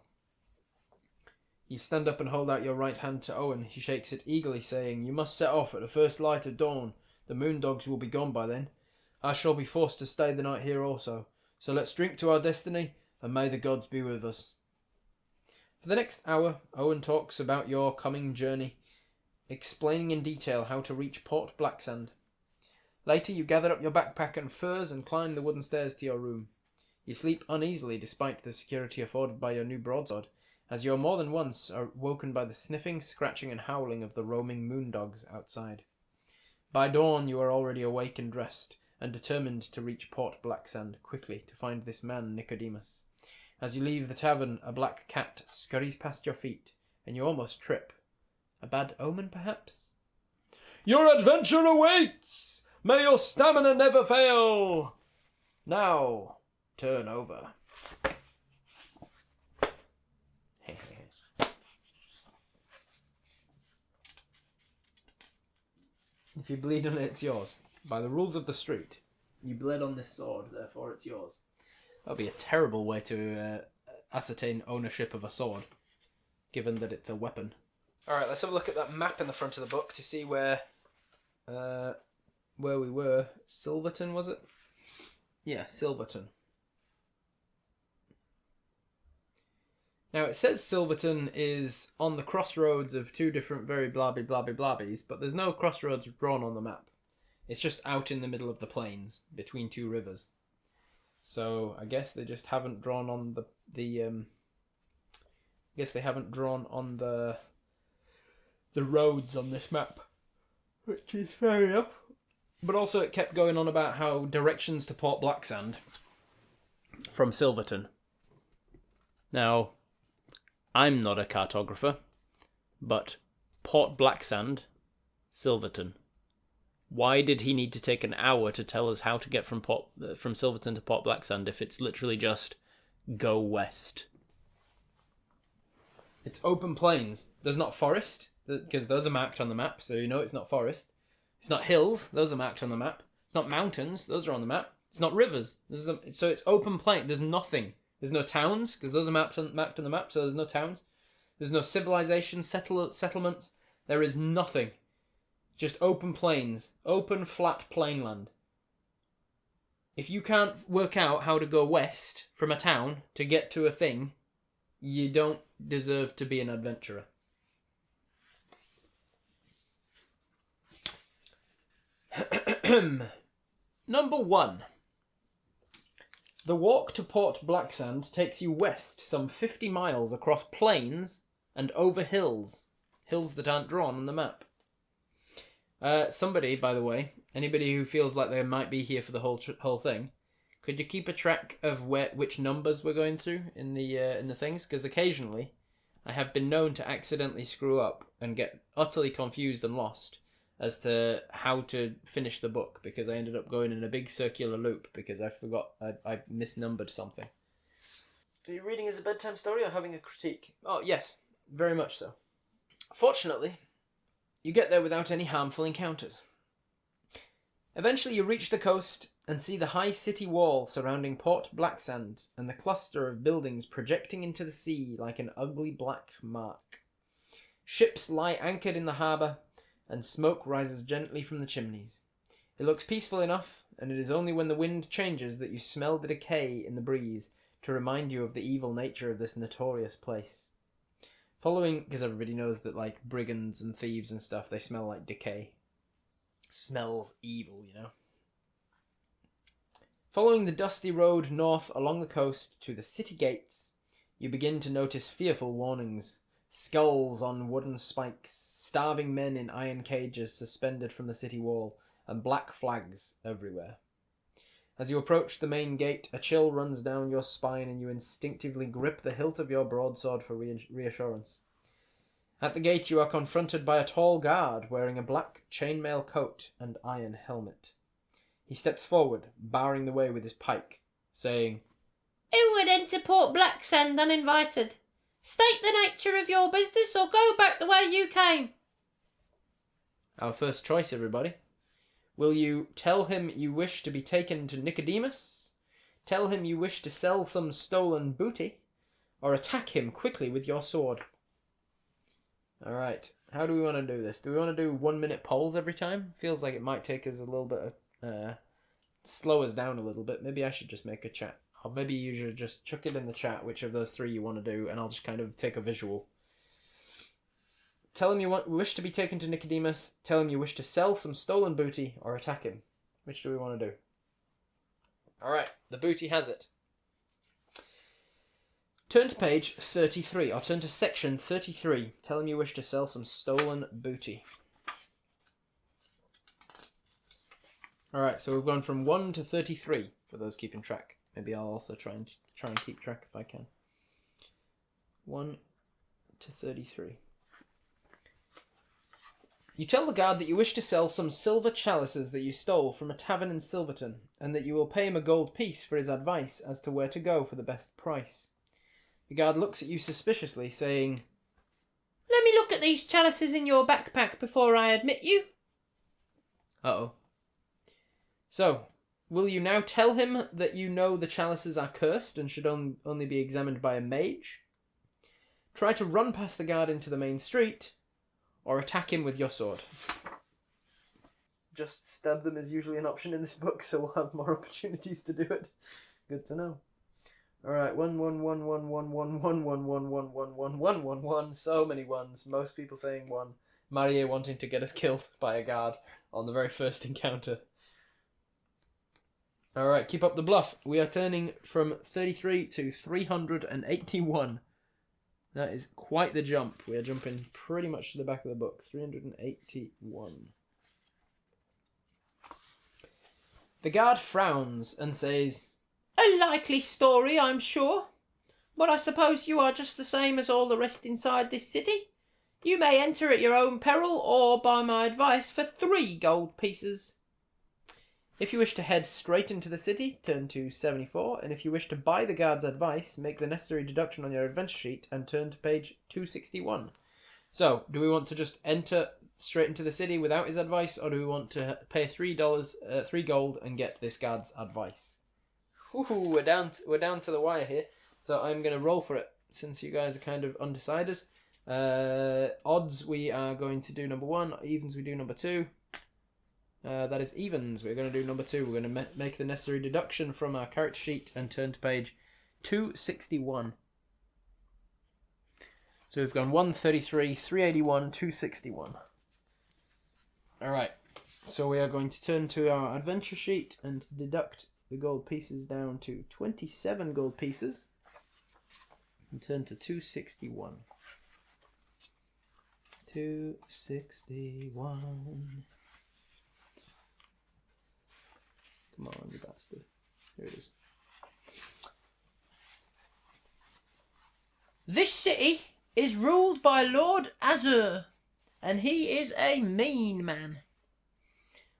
You stand up and hold out your right hand to Owen. He shakes it eagerly, saying, "You must set off at the first light of dawn. The moon dogs will be gone by then. I shall be forced to stay the night here also. So let's drink to our destiny, and may the gods be with us." For the next hour, Owen talks about your coming journey, explaining in detail how to reach Port Blacksand. Later, you gather up your backpack and furs and climb the wooden stairs to your room. You sleep uneasily despite the security afforded by your new broadsword, as you are more than once are woken by the sniffing, scratching and howling of the roaming moon dogs outside. By dawn you are already awake and dressed, and determined to reach Port Blacksand quickly to find this man Nicodemus. As you leave the tavern, a black cat scurries past your feet, and you almost trip. A bad omen, perhaps? "Your adventure awaits! May your stamina never fail! Now, turn over." If you bleed on it, it's yours. By the rules of the street, you bled on this sword, therefore it's yours. That would be a terrible way to ascertain ownership of a sword, given that it's a weapon. Alright, let's have a look at that map in the front of the book to see where we were. Silverton, was it? Yeah, Silverton. Now, it says Silverton is on the crossroads of 2 different very blobbies, but there's no crossroads drawn on the map. It's just out in the middle of the plains, between 2 rivers. So, I guess they just haven't drawn on the roads on this map, which is fair enough. But also it kept going on about how directions to Port Blacksand from Silverton. Now, I'm not a cartographer, but Port Blacksand, Silverton. Why did he need to take an hour to tell us how to get from Silverton to Port Blacksand if it's literally just go west? It's open plains. There's not forest, because those are marked on the map, so you know it's not forest. It's not hills, those are marked on the map. It's not mountains, those are on the map. It's not rivers. So it's open plain. There's nothing. There's no towns, because those are marked on the map, so there's no towns. There's no civilization, settlements. There is nothing. Just open plains. Open, flat plainland. If you can't work out how to go west from a town to get to a thing, you don't deserve to be an adventurer. Number 1. The walk to Port Blacksand takes you west some 50 miles across plains and over hills. Hills that aren't drawn on the map. Somebody, by the way, anybody who feels like they might be here for the whole thing, could you keep a track of which numbers we're going through in the things? Because occasionally I have been known to accidentally screw up and get utterly confused and lost as to how to finish the book, because I ended up going in a big circular loop because I forgot I misnumbered something. Are you reading as a bedtime story or having a critique? Oh, yes. Very much so. Fortunately, you get there without any harmful encounters. Eventually you reach the coast and see the high city wall surrounding Port Blacksand and the cluster of buildings projecting into the sea like an ugly black mark. Ships lie anchored in the harbour, and smoke rises gently from the chimneys. It looks peaceful enough, and it is only when the wind changes that you smell the decay in the breeze to remind you of the evil nature of this notorious place. Following, because everybody knows that like brigands and thieves and stuff, they smell like decay. Smells evil, you know. Following the dusty road north along the coast to the city gates, you begin to notice fearful warnings. Skulls on wooden spikes, starving men in iron cages suspended from the city wall, and black flags everywhere. As you approach the main gate, a chill runs down your spine and you instinctively grip the hilt of your broadsword for reassurance. At the gate you are confronted by a tall guard wearing a black chainmail coat and iron helmet. He steps forward, barring the way with his pike, saying, "Who would enter Port Blacksand uninvited? State the nature of your business or go back the way you came." "Our first choice, everybody. Will you tell him you wish to be taken to Nicodemus, tell him you wish to sell some stolen booty, or attack him quickly with your sword?" Alright, how do we want to do this? Do we want to do 1 minute polls every time? Feels like it might take us a little bit of, slow us down a little bit. Maybe I should just make a chat. Or maybe you should just chuck it in the chat, which of those three you want to do, and I'll just kind of take a visual. Tell him you wish to be taken to Nicodemus, tell him you wish to sell some stolen booty, or attack him. Which do we want to do? Alright, the booty has it. Turn to page 33, or turn to section 33. Tell him you wish to sell some stolen booty. Alright, so we've gone from 1 to 33, for those keeping track. Maybe I'll also try and keep track if I can. 1 to 33. You tell the guard that you wish to sell some silver chalices that you stole from a tavern in Silverton, and that you will pay him a gold piece for his advice as to where to go for the best price. The guard looks at you suspiciously, saying, "Let me look at these chalices in your backpack before I admit you." Uh-oh. So, will you now tell him that you know the chalices are cursed and should only be examined by a mage? Try to run past the guard into the main street, or attack him with your sword? Just stab them is usually an option in this book, so we'll have more opportunities to do it. Good to know. Alright, 1, 1, 1, 1, 1, 1, 1, 1, 1, 1, 1, 1, 1, 1, 1. So many ones. Most people saying 1. Marie wanting to get us killed by a guard on the very first encounter. Alright, keep up the bluff. We are turning from 33 to 381. That is quite the jump. We are jumping pretty much to the back of the book. 381. The guard frowns and says, "A likely story, I'm sure. But I suppose you are just the same as all the rest inside this city. You may enter at your own peril or by my advice for 3 gold pieces. If you wish to head straight into the city, turn to 74, and if you wish to buy the guard's advice, make the necessary deduction on your adventure sheet and turn to page 261. So, do we want to just enter straight into the city without his advice, or do we want to pay $3, 3 gold, and get this guard's advice? Ooh, we're down to the wire here, so I'm going to roll for it, since you guys are kind of undecided. Odds, we are going to do number 1, evens we do number 2. That is evens. We're going to do number 2. We're going to make the necessary deduction from our character sheet and turn to page 261. So we've gone 133, 381, 261. Alright, so we are going to turn to our adventure sheet and deduct the gold pieces down to 27 gold pieces and turn to 261. 261. Come on, you bastard. Here it is. "This city is ruled by Lord Azur, and he is a mean man.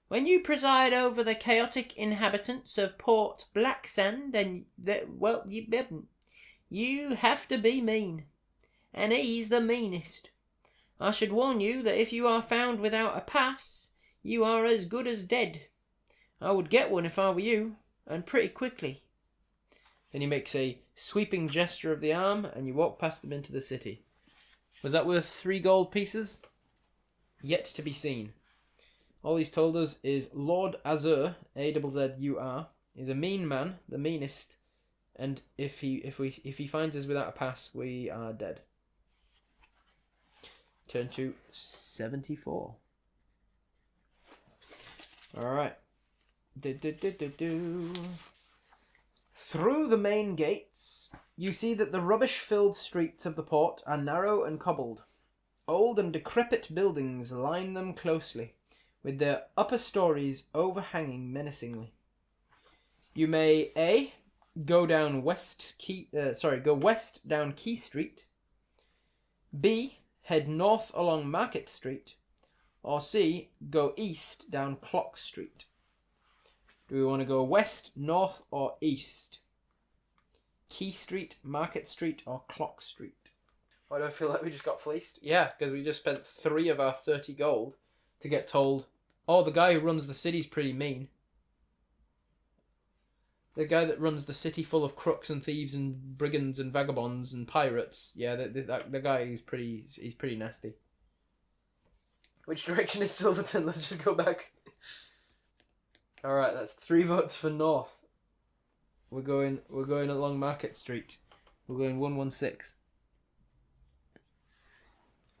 When you preside over the chaotic inhabitants of Port Blacksand, you have to be mean. and he's the meanest. I should warn you that if you are found without a pass, you are as good as dead. I would get one if I were you, and pretty quickly." Then he makes a sweeping gesture of the arm, and you walk past them into the city. Was that worth 3 gold pieces? Yet to be seen. All he's told us is Lord Azur, Azzur, is a mean man, the meanest, and if he finds us without a pass, we are dead. Turn to 74. Alright. Through the main gates, you see that the rubbish-filled streets of the port are narrow and cobbled. Old and decrepit buildings line them closely, with their upper stories overhanging menacingly. You may A. Go west down Key Street. B. Head north along Market Street. Or C. Go east down Clock Street. Do we want to go west, north, or east? Key Street, Market Street, or Clock Street? Why do I feel like we just got fleeced? Yeah, because we just spent 3 of our 30 gold to get told, oh, the guy who runs the city's pretty mean. The guy that runs the city full of crooks and thieves and brigands and vagabonds and pirates. Yeah, the guy he's pretty nasty. Which direction is Silverton? Let's just go back. Alright, that's 3 votes for north. We're going along Market Street. We're going 116.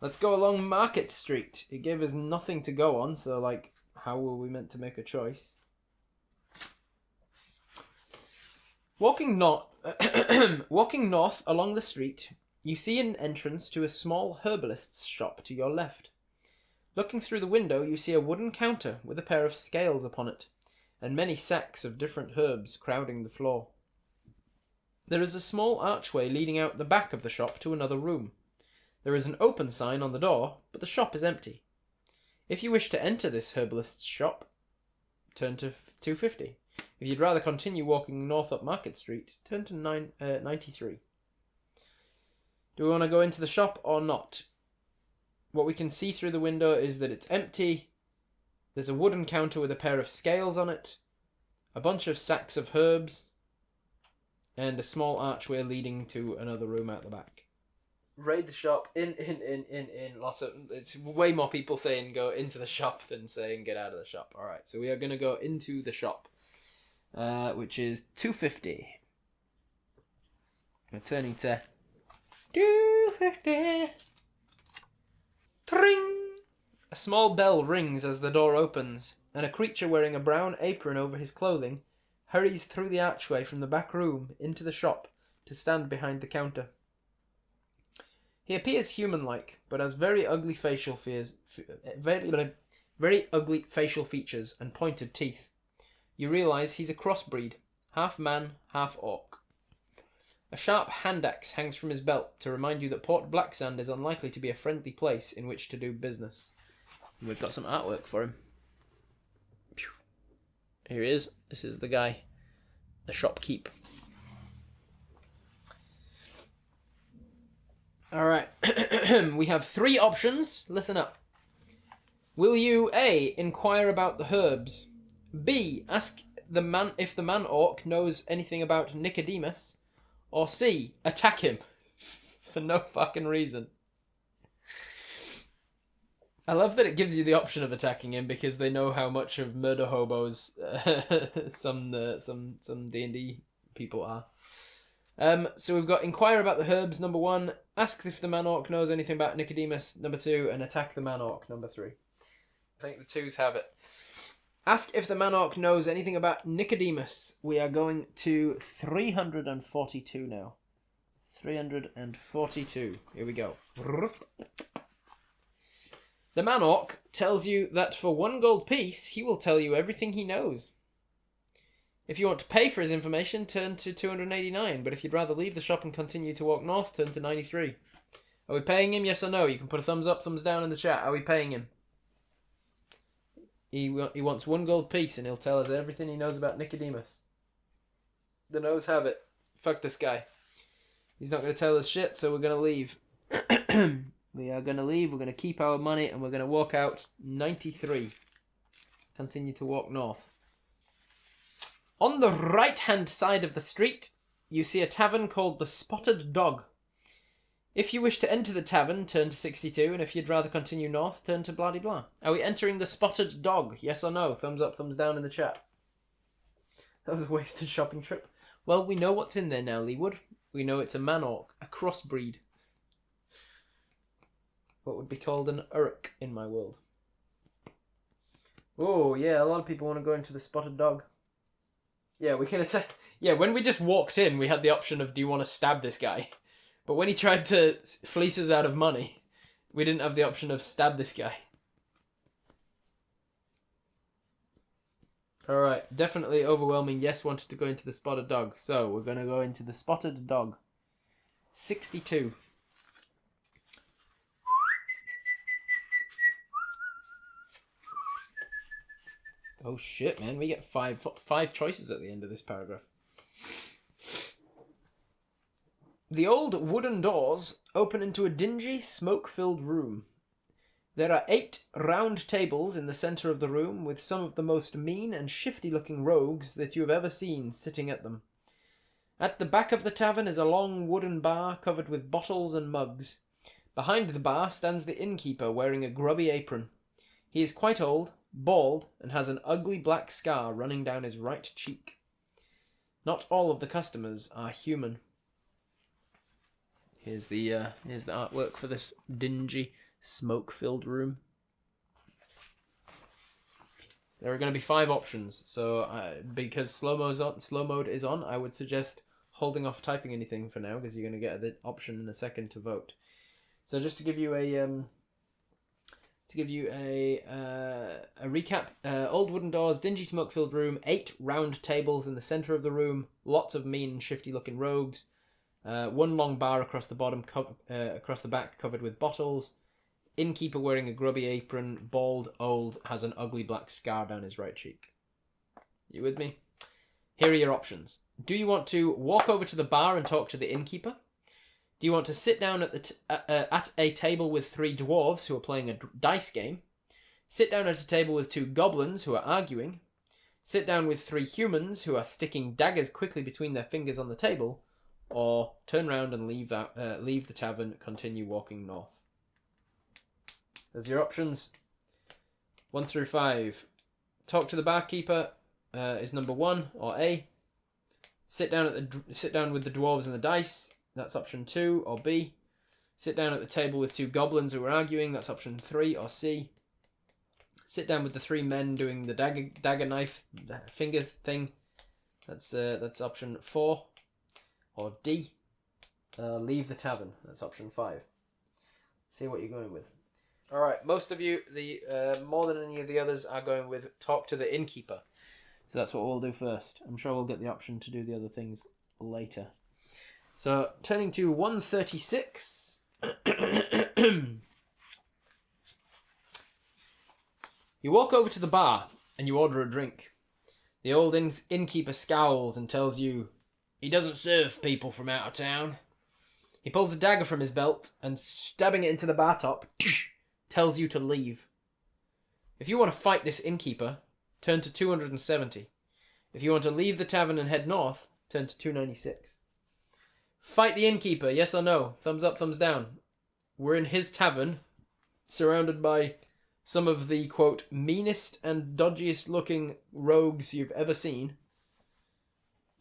Let's go along Market Street. It gave us nothing to go on, so like, how were we meant to make a choice? Walking north along the street, you see an entrance to a small herbalist's shop to your left. Looking through the window, you see a wooden counter with a pair of scales upon it, and many sacks of different herbs crowding the floor. There is a small archway leading out the back of the shop to another room. There is an open sign on the door, but the shop is empty. If you wish to enter this herbalist's shop, turn to 250. If you'd rather continue walking north up Market Street, turn to 93. Do we want to go into the shop or not? What we can see through the window is that it's empty. There's a wooden counter with a pair of scales on it, a bunch of sacks of herbs, and a small archway leading to another room out the back. Raid the shop. In. Lots of... It's way more people saying go into the shop than saying get out of the shop. Alright, so we are going to go into the shop, which is 250. We're turning to 250. Tring! A small bell rings as the door opens, and a creature wearing a brown apron over his clothing hurries through the archway from the back room into the shop to stand behind the counter. He appears human-like, but has very ugly facial features and pointed teeth. You realise he's a crossbreed, half man, half orc. A sharp hand axe hangs from his belt to remind you that Port Blacksand is unlikely to be a friendly place in which to do business. And we've got some artwork for him. Here he is. This is the guy. The shopkeep. Alright. We have 3 options. Listen up. Will you A. Inquire about the herbs? B. Ask the man if the man-orc knows anything about Nicodemus? Or C. Attack him. For no fucking reason. I love that it gives you the option of attacking him because they know how much of murder hobos some D&D people are. So we've got inquire about the herbs, number 1. Ask if the man-orc knows anything about Nicodemus, number 2. And attack the man-orc, number 3. I think the 2s have it. Ask if the man-orc knows anything about Nicodemus. We are going to 342 now. 342. Here we go. The man-orc tells you that for 1 gold piece, he will tell you everything he knows. If you want to pay for his information, turn to 289. But if you'd rather leave the shop and continue to walk north, turn to 93. Are we paying him, yes or no? You can put a thumbs up, thumbs down in the chat. Are we paying him? He wants 1 gold piece and he'll tell us everything he knows about Nicodemus. The no's have it. Fuck this guy. He's not going to tell us shit, so we're going to leave. We are going to leave, we're going to keep our money, and we're going to walk out 93. Continue to walk north. On the right-hand side of the street, you see a tavern called the Spotted Dog. If you wish to enter the tavern, turn to 62, and if you'd rather continue north, turn to blah de blah. Are we entering the Spotted Dog? Yes or no? Thumbs up, thumbs down in the chat. That was a wasted shopping trip. Well, we know what's in there now, Leewood. We know it's a man-orc, a crossbreed. What would be called an urk in my world. Oh, yeah, a lot of people want to go into the Spotted Dog. Yeah, we can attack. Yeah, when we just walked in, we had the option of, do you want to stab this guy? But when he tried to fleece us out of money, we didn't have the option of stab this guy. Alright, definitely overwhelming yes wanted to go into the Spotted Dog. So, we're going to go into the Spotted Dog. 62. Oh shit, man, we get five choices at the end of this paragraph. The old wooden doors open into a dingy, smoke-filled room. There are 8 round tables in the centre of the room, with some of the most mean and shifty-looking rogues that you have ever seen sitting at them. At the back of the tavern is a long wooden bar covered with bottles and mugs. Behind the bar stands the innkeeper wearing a grubby apron. He is quite old, bald, and has an ugly black scar running down his right cheek. Not all of the customers are human. Here's the artwork for this dingy, smoke-filled room. There are going to be 5 options, so because slow mode is on, I would suggest holding off typing anything for now, because you're going to get the option in a second to vote. So just to give you a recap, old wooden doors, dingy smoke-filled room, 8 round tables in the centre of the room, lots of mean and shifty-looking rogues, 1 long bar across the bottom, across the back, covered with bottles. Innkeeper wearing a grubby apron, bald, old, has an ugly black scar down his right cheek. You with me? Here are your options. Do you want to walk over to the bar and talk to the innkeeper? Do you want to sit down at a table with 3 dwarves who are playing a dice game? Sit down at a table with 2 goblins who are arguing? Sit down with 3 humans who are sticking daggers quickly between their fingers on the table? Or turn round and leave the tavern, continue walking north? There's your options. 1 through 5. Talk to the barkeeper is number 1, or A. Sit down with the dwarves and the dice. That's option 2, or B. Sit down at the table with 2 goblins who are arguing. That's option 3, or C. Sit down with the 3 men doing the dagger knife finger thing. That's option 4, or D. Leave the tavern. That's option 5. Let's see what you're going with. All right, most of you, more than any of the others, are going with talk to the innkeeper. So that's what we'll do first. I'm sure we'll get the option to do the other things later. So, turning to 136. You walk over to the bar and you order a drink. The old innkeeper scowls and tells you he doesn't serve people from out of town. He pulls a dagger from his belt and, stabbing it into the bar top, tells you to leave. If you want to fight this innkeeper, turn to 270. If you want to leave the tavern and head north, turn to 296. Fight the innkeeper, yes or no? Thumbs up, thumbs down. We're in his tavern, surrounded by some of the, quote, meanest and dodgiest looking rogues you've ever seen.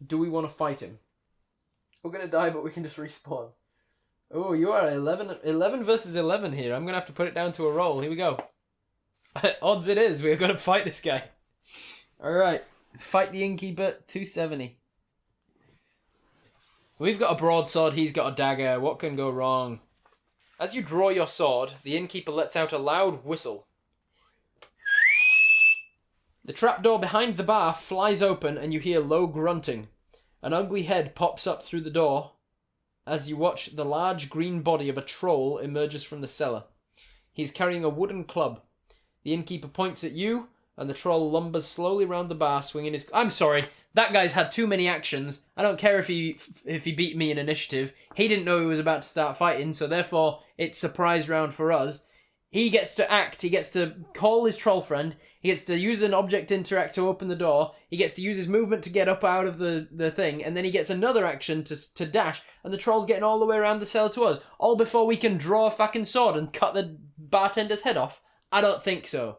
Do we want to fight him? We're going to die, but we can just respawn. Oh, you are 11 versus 11 here. I'm going to have to put it down to a roll. Here we go. Odds it is, we're going to fight this guy. Alright, fight the innkeeper, 270. We've got a broadsword, he's got a dagger. What can go wrong? As you draw your sword, the innkeeper lets out a loud whistle. The trapdoor behind the bar flies open and you hear low grunting. An ugly head pops up through the door as you watch the large green body of a troll emerges from the cellar. He's carrying a wooden club. The innkeeper points at you, and the troll lumbers slowly round the bar, swinging his... I'm sorry, That guy's had too many actions. I don't care if he beat me in initiative. He didn't know he was about to start fighting, so therefore it's surprise round for us. He gets to act. He gets to call his troll friend. He gets to use an object interact to open the door. He gets to use his movement to get up out of the thing, and then he gets another action to dash, and the troll's getting all the way around the cell to us, all before we can draw a fucking sword and cut the bartender's head off. I don't think so.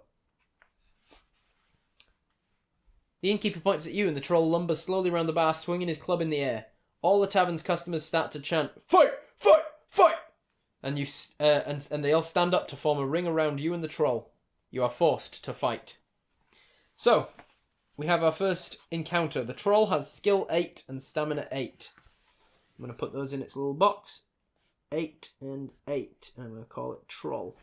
The innkeeper points at you, and the troll lumbers slowly around the bar, swinging his club in the air. All the tavern's customers start to chant, "Fight! Fight! Fight!" And and they all stand up to form a ring around you and the troll. You are forced to fight. So, we have our first encounter. The troll has skill 8 and stamina 8. I'm going to put those in its little box. 8 and 8. I'm going to call it troll.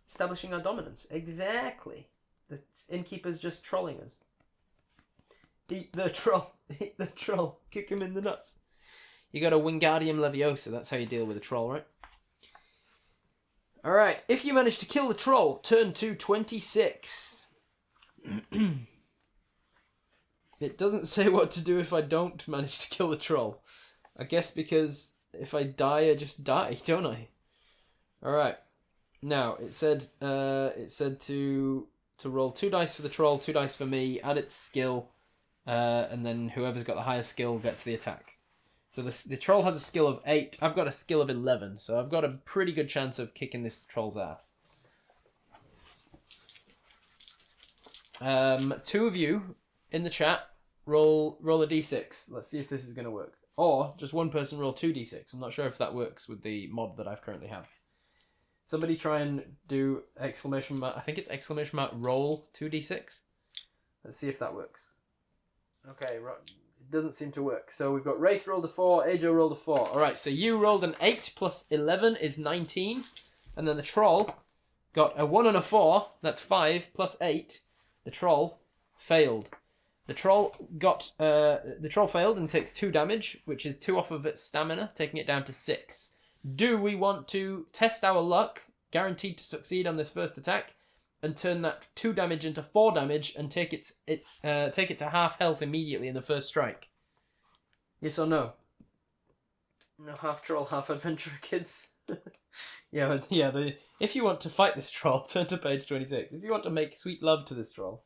Establishing our dominance. Exactly. The innkeeper's just trolling us. Eat the troll. Eat the troll. Kick him in the nuts. You got a Wingardium Leviosa. That's how you deal with a troll, right? Alright. If you manage to kill the troll, turn to 26. It doesn't say what to do if I don't manage to kill the troll. I guess because if I die, I just die, don't I? Alright. Now, it said to roll 2 dice for the troll, 2 dice for me, add its skill, and then whoever's got the highest skill gets the attack. So the troll has a skill of 8, I've got a skill of 11, so I've got a pretty good chance of kicking this troll's ass. 2 of you in the chat, roll a d6. Let's see if this is going to work. Or, just one person roll 2d6. I'm not sure if that works with the mod that I currently have. Somebody try and do exclamation mark, I think it's exclamation mark roll 2d6. Let's see if that works. Okay, right. It doesn't seem to work. So we've got Wraith rolled a 4, Ajo rolled a 4. Alright, so you rolled an 8 plus 11 is 19. And then the troll got a 1 and a 4, that's 5, plus 8. The troll failed. The troll failed and takes 2 damage, which is 2 off of its stamina, taking it down to 6. Do we want to test our luck, guaranteed to succeed on this first attack, and turn that 2 damage into 4 damage and take it to half health immediately in the first strike? Yes or no? No, half troll, half adventurer, kids. If you want to fight this troll, turn to page 26. If you want to make sweet love to this troll.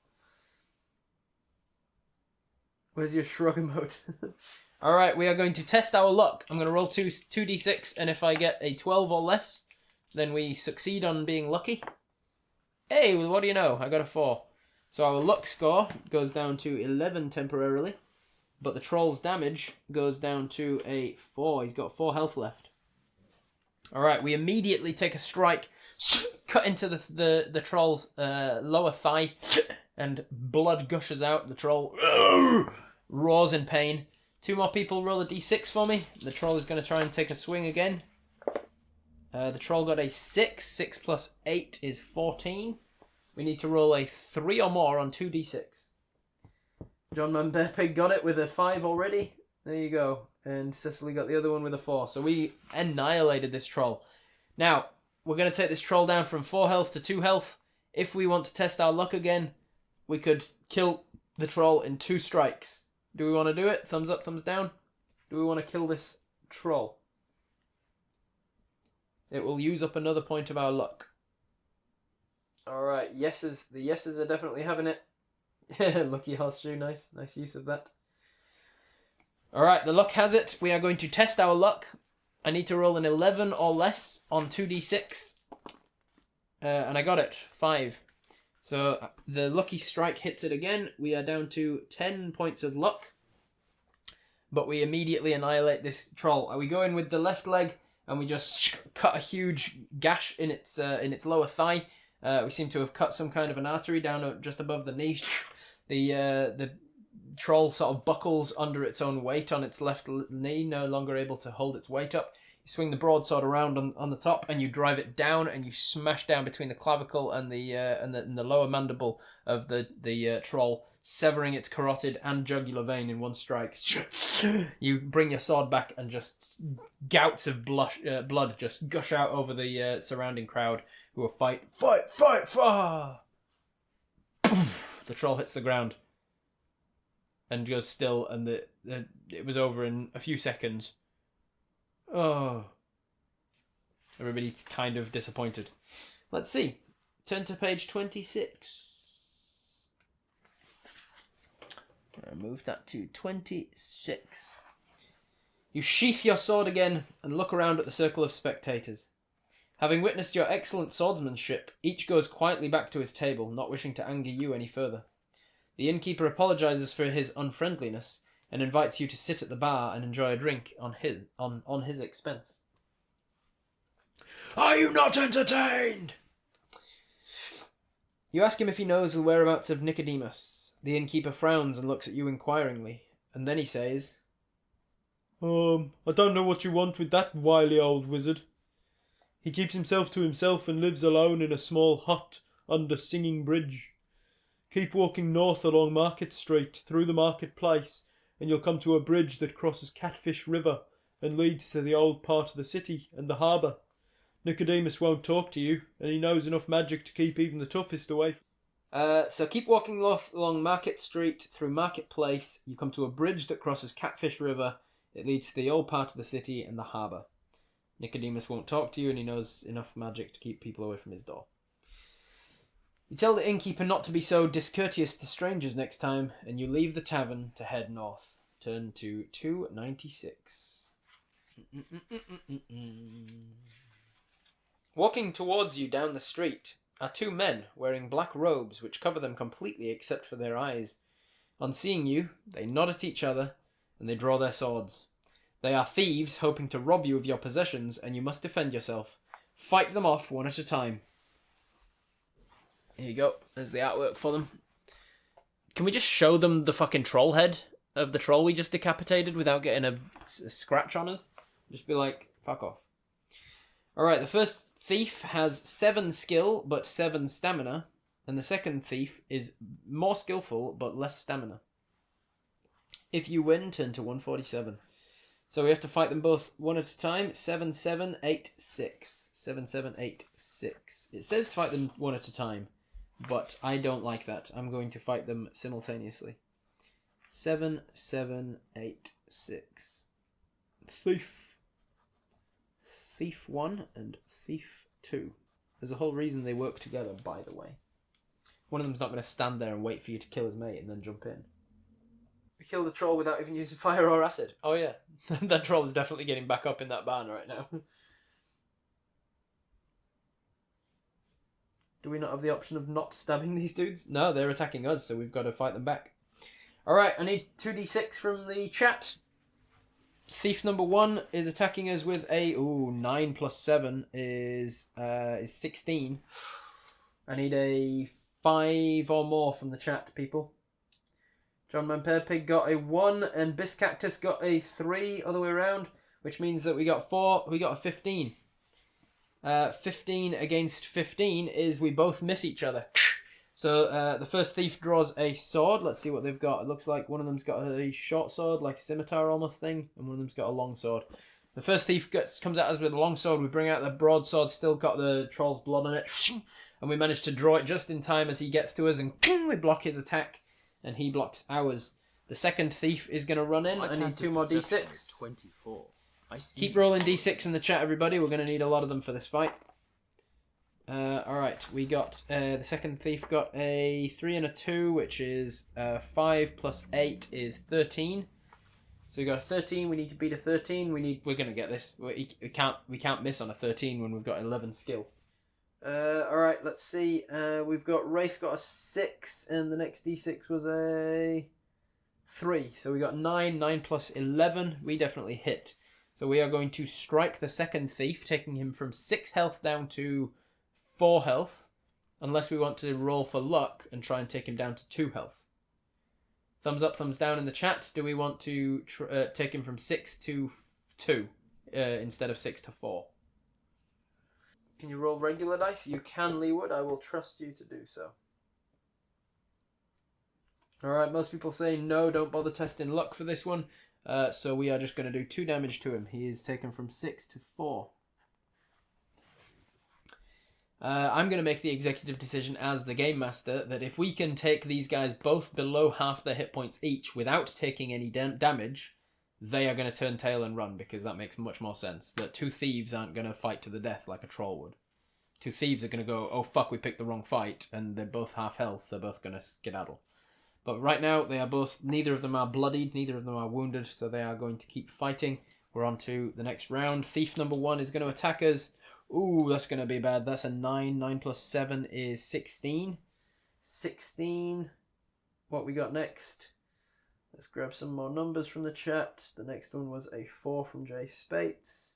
Where's your shrug emote? Alright, we are going to test our luck. I'm going to roll 2d6, and if I get a 12 or less, then we succeed on being lucky. Hey, well, what do you know? I got a 4. So our luck score goes down to 11 temporarily, but the troll's damage goes down to a 4. He's got 4 health left. Alright, we immediately take a strike, cut into the troll's lower thigh, and blood gushes out. The troll roars in pain. 2 more people roll a d6 for me. The troll is going to try and take a swing again. The troll got a 6. 6 plus 8 is 14. We need to roll a 3 or more on 2d6. John Mambepe got it with a 5 already. There you go. And Cecily got the other one with a 4. So we annihilated this troll. Now, we're going to take this troll down from 4 health to 2 health. If we want to test our luck again, we could kill the troll in 2 strikes. Do we want to do it? Thumbs up, thumbs down. Do we want to kill this troll? It will use up another point of our luck. Alright, yeses. The yeses are definitely having it. Lucky horseshoe, nice use of that. Alright, the luck has it. We are going to test our luck. I need to roll an 11 or less on 2d6. And I got it. 5. So the lucky strike hits it again. We are down to 10 points of luck. But we immediately annihilate this troll. We go in with the left leg and we just cut a huge gash in its lower thigh. We seem to have cut some kind of an artery down just above the knee. The troll sort of buckles under its own weight on its left knee, no longer able to hold its weight up. You swing the broadsword around on the top, and you drive it down, and you smash down between the clavicle and the lower mandible of the troll, severing its carotid and jugular vein in one strike. You bring your sword back, and just gouts of blood just gush out over the surrounding crowd, who are fight. The troll hits the ground. and goes still, and it was over in a few seconds. Oh. Everybody's kind of disappointed. Let's see. Turn to page 26. I'll move that to 26. You sheath your sword again and look around at the circle of spectators. Having witnessed your excellent swordsmanship, each goes quietly back to his table, not wishing to anger you any further. The innkeeper apologizes for his unfriendliness and invites you to sit at the bar and enjoy a drink on his expense. Are you not entertained? You ask him if he knows the whereabouts of Nicodemus. The innkeeper frowns and looks at you inquiringly, and then he says, I don't know what you want with that wily old wizard. He keeps himself to himself and lives alone in a small hut under Singing Bridge. Keep walking north along Market Street, through the marketplace, and you'll come to a bridge that crosses Catfish River and leads to the old part of the city and the harbour. Nicodemus won't talk to you, and he knows enough magic to keep even the toughest away. So keep walking along Market Street, through Marketplace. You come to a bridge that crosses Catfish River. It leads to the old part of the city and the harbour. Nicodemus won't talk to you, and he knows enough magic to keep people away from his door. You tell the innkeeper not to be so discourteous to strangers next time, and you leave the tavern to head north. Turn to 296. Walking towards you down the street are two men wearing black robes which cover them completely except for their eyes. On seeing you, they nod at each other, and they draw their swords. They are thieves hoping to rob you of your possessions, and you must defend yourself. Fight them off one at a time. Here you go. There's the artwork for them. Can we just show them the fucking troll head of the troll we just decapitated without getting a scratch on us? Just be like, fuck off. Alright, the first thief has 7 skill but 7 stamina, and the second thief is more skillful but less stamina. If you win, turn to 147. So we have to fight them both one at a time. 7, 7, 8, 6. 7, 7, 8, 6. It says fight them one at a time, but I don't like that. I'm going to fight them simultaneously. 7, 7, 8, 6. Thief. Thief 1 and Thief 2. There's a whole reason they work together, by the way. One of them's not going to stand there and wait for you to kill his mate and then jump in. We killed the troll without even using fire or acid. Oh yeah, that troll is definitely getting back up in that barn right now. Do we not have the option of not stabbing these dudes? No, they're attacking us, so we've got to fight them back. Alright, I need 2d6 from the chat. Thief number 1 is attacking us with a 9 plus 7 is 16. I need a 5 or more from the chat, people. John Pig got a 1 and Biscactus got a 3 other way around, which means that we got 4. We got a 15. 15 against 15 is we both miss each other. So the first thief draws a sword. Let's see what they've got. It looks like one of them's got a short sword, like a scimitar almost thing, and one of them's got a long sword. The first thief comes at us with a long sword. We bring out the broadsword, still got the troll's blood on it, and we manage to draw it just in time as he gets to us, and we block his attack, and he blocks ours. The second thief is going to run in. I need 2 more d6. 24. I see. Keep rolling d6 in the chat, everybody. We're going to need a lot of them for this fight. Alright, we got, the second thief got a 3 and a 2, which is 5 plus 8 is 13. So we got a 13, we need to beat a 13, we're going to get this. We can't miss on a 13 when we've got 11 skill. Alright, let's see, we've got, Wraith got a 6, and the next d6 was a 3. So we got 9, 9 plus 11, we definitely hit. So we are going to strike the second thief, taking him from 6 health down to 4 health, unless we want to roll for luck and try and take him down to 2 health. Thumbs up, thumbs down in the chat. Do we want to take him from 6 to 2 instead of 6 to 4? Can you roll regular dice? You can, Leewood. I will trust you to do so. Alright, most people say no, don't bother testing luck for this one. So we are just going to do 2 damage to him. He is taken from 6 to 4. I'm going to make the executive decision as the game master that if we can take these guys both below half their hit points each without taking any damage, they are going to turn tail and run, because that makes much more sense. That two thieves aren't going to fight to the death like a troll would. Two thieves are going to go, oh fuck, we picked the wrong fight, and they're both half health, they're both going to skedaddle. But right now, they are both, neither of them are bloodied, neither of them are wounded, so they are going to keep fighting. We're on to the next round. Thief number 1 is going to attack us. Ooh, that's going to be bad. That's a 9. 9 plus 7 is 16. 16. What we got next? Let's grab some more numbers from the chat. The next one was a 4 from Jay Spates.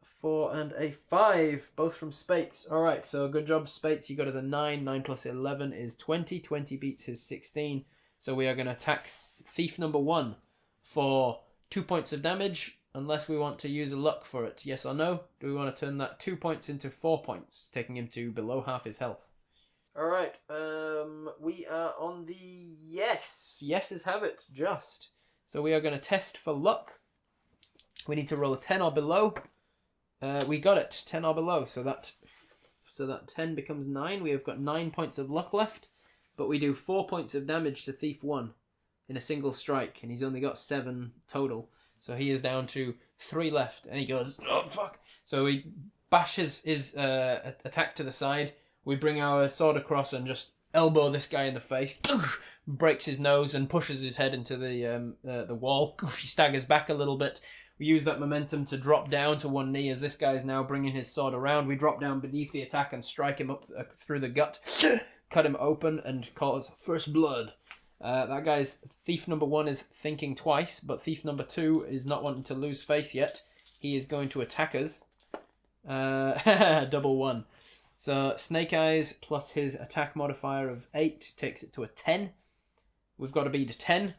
A 4 and a 5, both from Spates. Alright, so good job, Spates. You got us a 9. 9 plus 11 is 20. 20 beats his 16. So we are going to attack Thief number 1 for 2 points of damage, unless we want to use a luck for it. Yes or no? Do we want to turn that 2 points into 4 points, taking him to below half his health? Alright, we are on the yes. Yeses have it, just. So we are going to test for luck. We need to roll a 10 or below. We got it, 10 or below, so that 10 becomes 9. We have got 9 points of luck left, but we do 4 points of damage to Thief 1 in a single strike, and he's only got 7 total. So he is down to 3 left, and he goes, oh, fuck. So we bash his attack to the side. We bring our sword across and just elbow this guy in the face. Breaks his nose and pushes his head into the wall. He staggers back a little bit. We use that momentum to drop down to one knee as this guy is now bringing his sword around. We drop down beneath the attack and strike him up through the gut. Cut him open and cause first blood. That guy's Thief number 1 is thinking twice, but Thief number 2 is not wanting to lose face yet. He is going to attack us. Double 1. So Snake Eyes plus his attack modifier of 8 takes it to a 10. We've got to beat a 10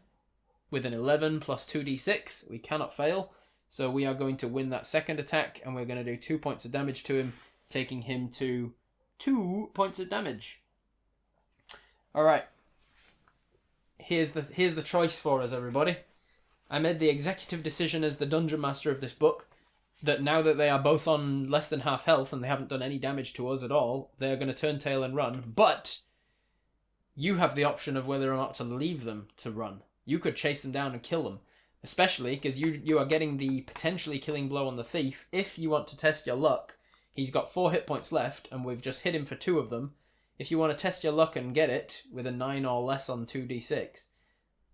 with an 11 plus 2d6. We cannot fail. So we are going to win that second attack, and we're going to do 2 points of damage to him, taking him to 2 points of damage. Alright. Here's the choice for us, everybody. I made the executive decision as the dungeon master of this book that now that they are both on less than half health and they haven't done any damage to us at all, they're going to turn tail and run. But you have the option of whether or not to leave them to run. You could chase them down and kill them, especially because you are getting the potentially killing blow on the thief. If you want to test your luck, he's got 4 hit points left and we've just hit him for 2 of them. If you want to test your luck and get it with a 9 or less on 2d6,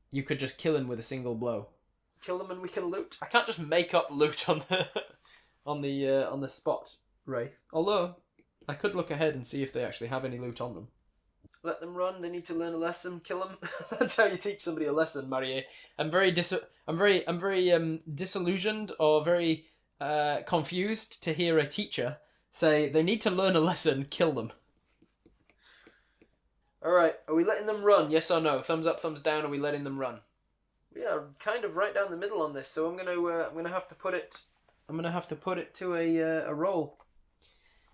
you could just kill him with a single blow. Kill them and we can loot. I can't just make up loot on the spot, Wraith. Although I could look ahead and see if they actually have any loot on them. Let them run. They need to learn a lesson. Kill them. That's how you teach somebody a lesson, Marie. I'm very disillusioned or very confused to hear a teacher say they need to learn a lesson. Kill them. All right. Are we letting them run? Yes or no? Thumbs up, thumbs down. Are we letting them run? We are kind of right down the middle on this, so I'm gonna have to put it. I'm gonna have to put it to a roll.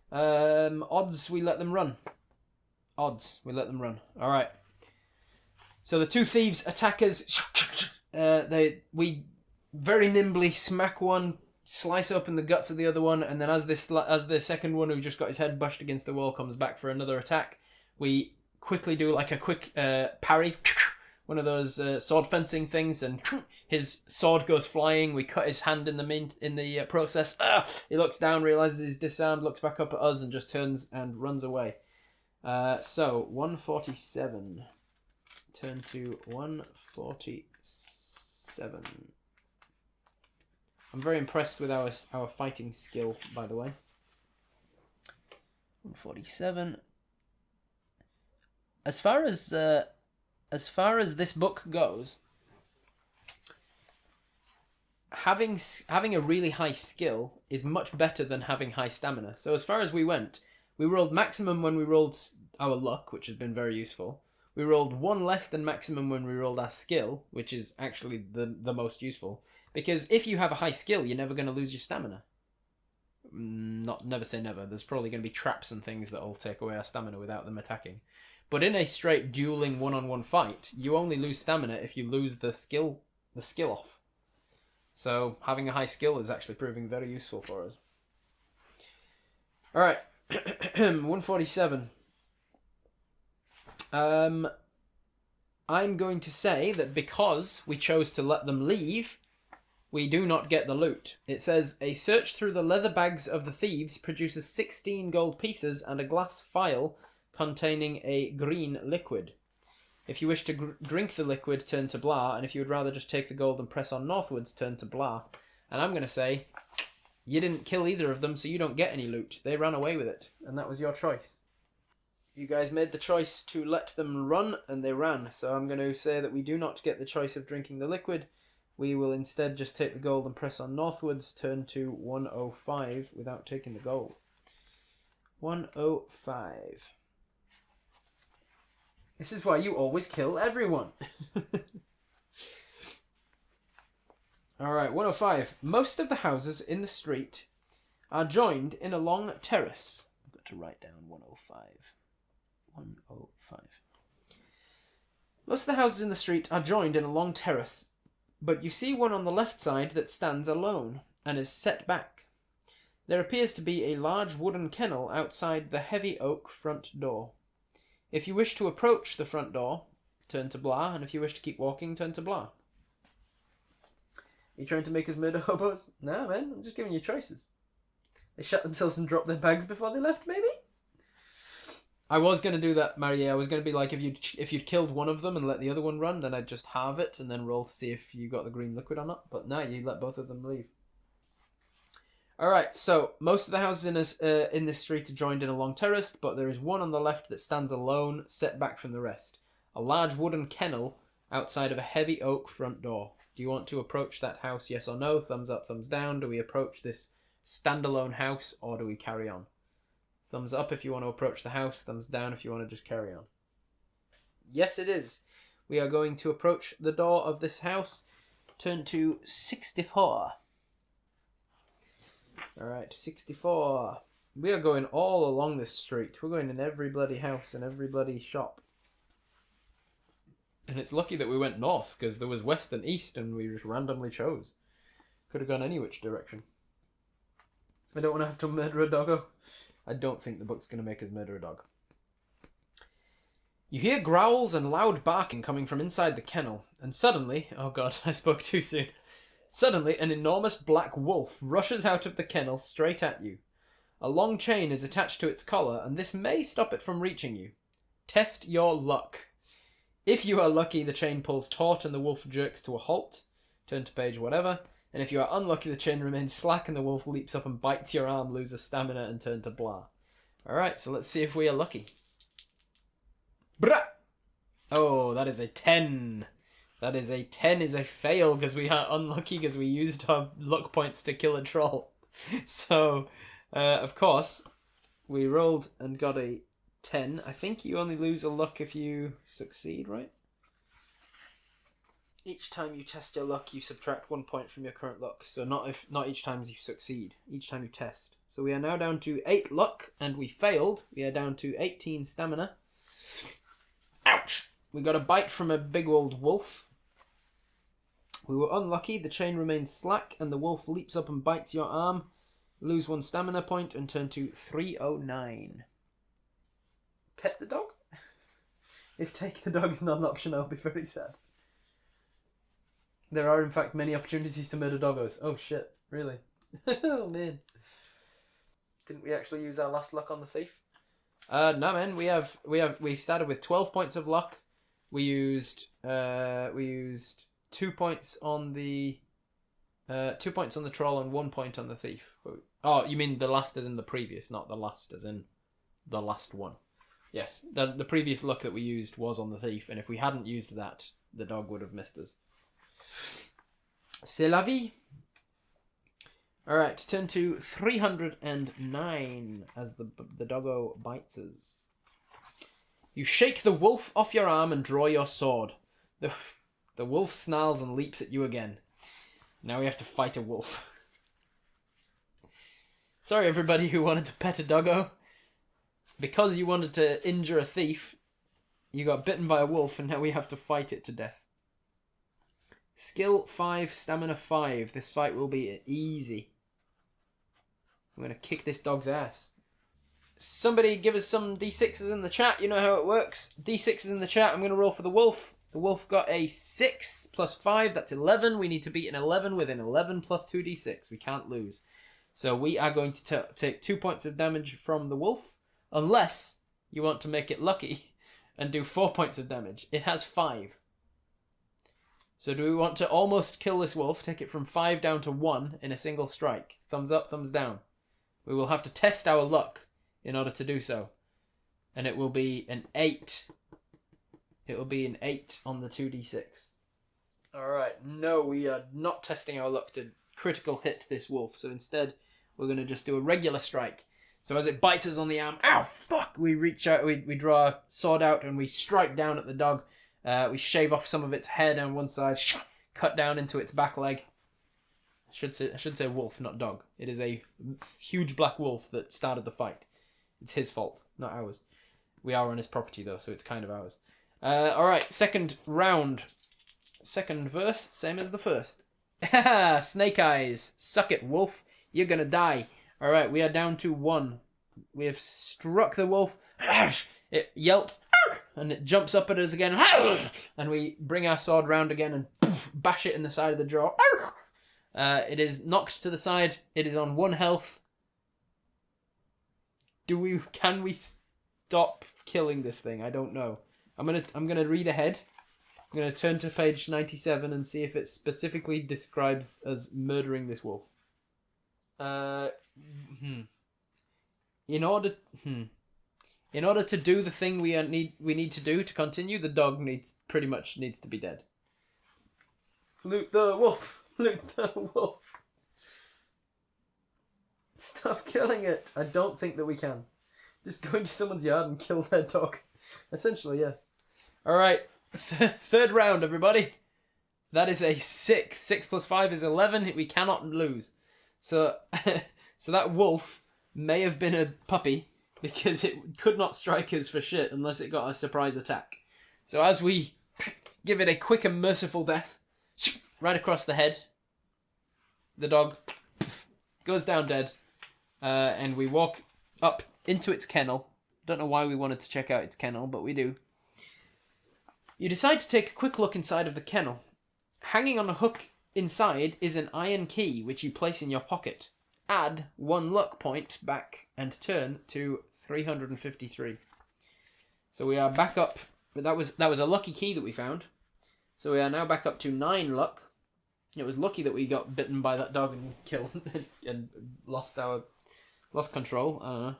Odds. We let them run. Odds. We let them run. All right. So the 2 thieves attack us. We very nimbly smack one, slice open the guts of the other one, and then as the second one who just got his head bashed against the wall comes back for another attack, we quickly do like a quick parry, one of those sword fencing things, and his sword goes flying. We cut his hand in the process. He looks down, realizes he's disarmed, looks back up at us, and just turns and runs away. So 147. Turn to 147. I'm very impressed with our fighting skill, by the way. 147. As far as this book goes, having a really high skill is much better than having high stamina. So as far as we went, we rolled maximum when we rolled our luck, which has been very useful. We rolled 1 less than maximum when we rolled our skill, which is actually the most useful. Because if you have a high skill, you're never going to lose your stamina. Never say never. There's probably going to be traps and things that will take away our stamina without them attacking. But in a straight dueling one-on-one fight, you only lose stamina if you lose the skill off. So having a high skill is actually proving very useful for us. Alright, 147. I'm going to say that because we chose to let them leave, we do not get the loot. It says, a search through the leather bags of the thieves produces 16 gold pieces and a glass phial containing a green liquid. If you wish to drink the liquid, turn to blah, and if you would rather just take the gold and press on northwards, turn to blah. And I'm going to say, you didn't kill either of them, so you don't get any loot. They ran away with it, and that was your choice. You guys made the choice to let them run, and they ran. So I'm going to say that we do not get the choice of drinking the liquid. We will instead just take the gold and press on northwards, turn to 105 without taking the gold. 105. This is why you always kill everyone. Alright, 105. Most of the houses in the street are joined in a long terrace. I've got to write down 105. 105. Most of the houses in the street are joined in a long terrace, but you see one on the left side that stands alone and is set back. There appears to be a large wooden kennel outside the heavy oak front door. If you wish to approach the front door, turn to blah, and if you wish to keep walking, turn to blah. Are you trying to make us murder hobos? Nah, man, I'm just giving you choices. They shut themselves and dropped their bags before they left, maybe? I was going to do that, Marie. I was going to be like, if you'd killed one of them and let the other one run, then I'd just halve it and then roll to see if you got the green liquid or not. But no, you let both of them leave. Alright, so most of the houses in this street are joined in a long terrace, but there is one on the left that stands alone, set back from the rest. A large wooden kennel outside of a heavy oak front door. Do you want to approach that house, yes or no? Thumbs up, thumbs down. Do we approach this standalone house, or do we carry on? Thumbs up if you want to approach the house, thumbs down if you want to just carry on. Yes, it is. We are going to approach the door of this house. Turn to 64. Alright, 64. We are going all along this street. We're going in every bloody house and every bloody shop. And it's lucky that we went north, because there was west and east, and we just randomly chose. Could have gone any which direction. I don't want to have to murder a doggo. I don't think the book's going to make us murder a dog. You hear growls and loud barking coming from inside the kennel, and suddenly... Oh god, I spoke too soon. Suddenly, an enormous black wolf rushes out of the kennel straight at you. A long chain is attached to its collar, and this may stop it from reaching you. Test your luck. If you are lucky, the chain pulls taut and the wolf jerks to a halt. Turn to page whatever. And if you are unlucky, the chain remains slack and the wolf leaps up and bites your arm, loses stamina, and turn to blah. Alright, so let's see if we are lucky. Brah! Oh, that is a 10. That is a 10 is a fail because we are unlucky because we used our luck points to kill a troll. So, of course, we rolled and got a 10. I think you only lose a luck if you succeed, right? Each time you test your luck, you subtract 1 point from your current luck. So not each time you succeed. Each time you test. So we are now down to 8 luck, and we failed. We are down to 18 stamina. Ouch! We got a bite from a big old wolf. We were unlucky. The chain remains slack, and the wolf leaps up and bites your arm. Lose 1 stamina point and turn to 309. Pet the dog? If take the dog is not an option, I'll be very sad. There are, in fact, many opportunities to murder doggos. Oh, shit. Really? Oh, man. Didn't we actually use our last luck on the thief? No, man. We started with 12 points of luck. We used 2 points on the 2 points on the troll and 1 point on the thief. Oh, you mean the last as in the previous, not the last as in the last one. Yes, the previous luck that we used was on the thief, and if we hadn't used that, the dog would have missed us. C'est la vie. Alright, turn to 309 as the doggo bites us. You shake the wolf off your arm and draw your sword. The wolf snarls and leaps at you again. Now we have to fight a wolf. Sorry everybody who wanted to pet a doggo. Because you wanted to injure a thief, you got bitten by a wolf and now we have to fight it to death. Skill 5, stamina 5. This fight will be easy. I'm going to kick this dog's ass. Somebody give us some d6s in the chat. You know how it works. D6s in the chat. I'm going to roll for the wolf. The wolf got a 6 plus 5. That's 11. We need to beat an 11 with an 11 plus 2d6. We can't lose. So we are going to take 2 points of damage from the wolf. Unless you want to make it lucky and do 4 points of damage. It has 5. So do we want to almost kill this wolf, take it from 5 down to 1 in a single strike? Thumbs up, thumbs down. We will have to test our luck in order to do so. And it will be an 8. It will be an 8 on the 2d6. Alright, no, we are not testing our luck to critical hit this wolf. So instead, we're going to just do a regular strike. So as it bites us on the arm, ow, fuck! We reach out, we draw a sword out and we strike down at the dog. We shave off some of its hair down one side, cut down into its back leg. I should say wolf, not dog. It is a huge black wolf that started the fight. It's his fault, not ours. We are on his property though, so it's kind of ours. Alright, second round. Second verse, same as the first. Snake eyes. Suck it, wolf. You're gonna die. Alright, we are down to 1. We have struck the wolf. It yelps. And it jumps up at us again. And we bring our sword round again and bash it in the side of the jaw. It is knocked to the side. It is on 1 health. Can we stop killing this thing? I don't know. I'm gonna read ahead. I'm gonna turn to page 97 and see if it specifically describes us murdering this wolf. In order to do the thing we need to do to continue, the dog pretty much needs to be dead. Loot the wolf. Loot the wolf. Stop killing it. I don't think that we can. Just go into someone's yard and kill their dog. Essentially, yes. Alright. Third round, everybody. That is a 6. 6 plus 5 is 11. We cannot lose. So that wolf may have been a puppy because it could not strike us for shit unless it got a surprise attack. So as we give it a quick and merciful death, right across the head, the dog goes down dead, and we walk up into its kennel. Don't know why we wanted to check out its kennel, but we do. You decide to take a quick look inside of the kennel. Hanging on a hook inside is an iron key, which you place in your pocket. Add 1 luck point back and turn to 353. So we are back up. That was a lucky key that we found. So we are now back up to 9 luck. It was lucky that we got bitten by that dog and killed and lost control.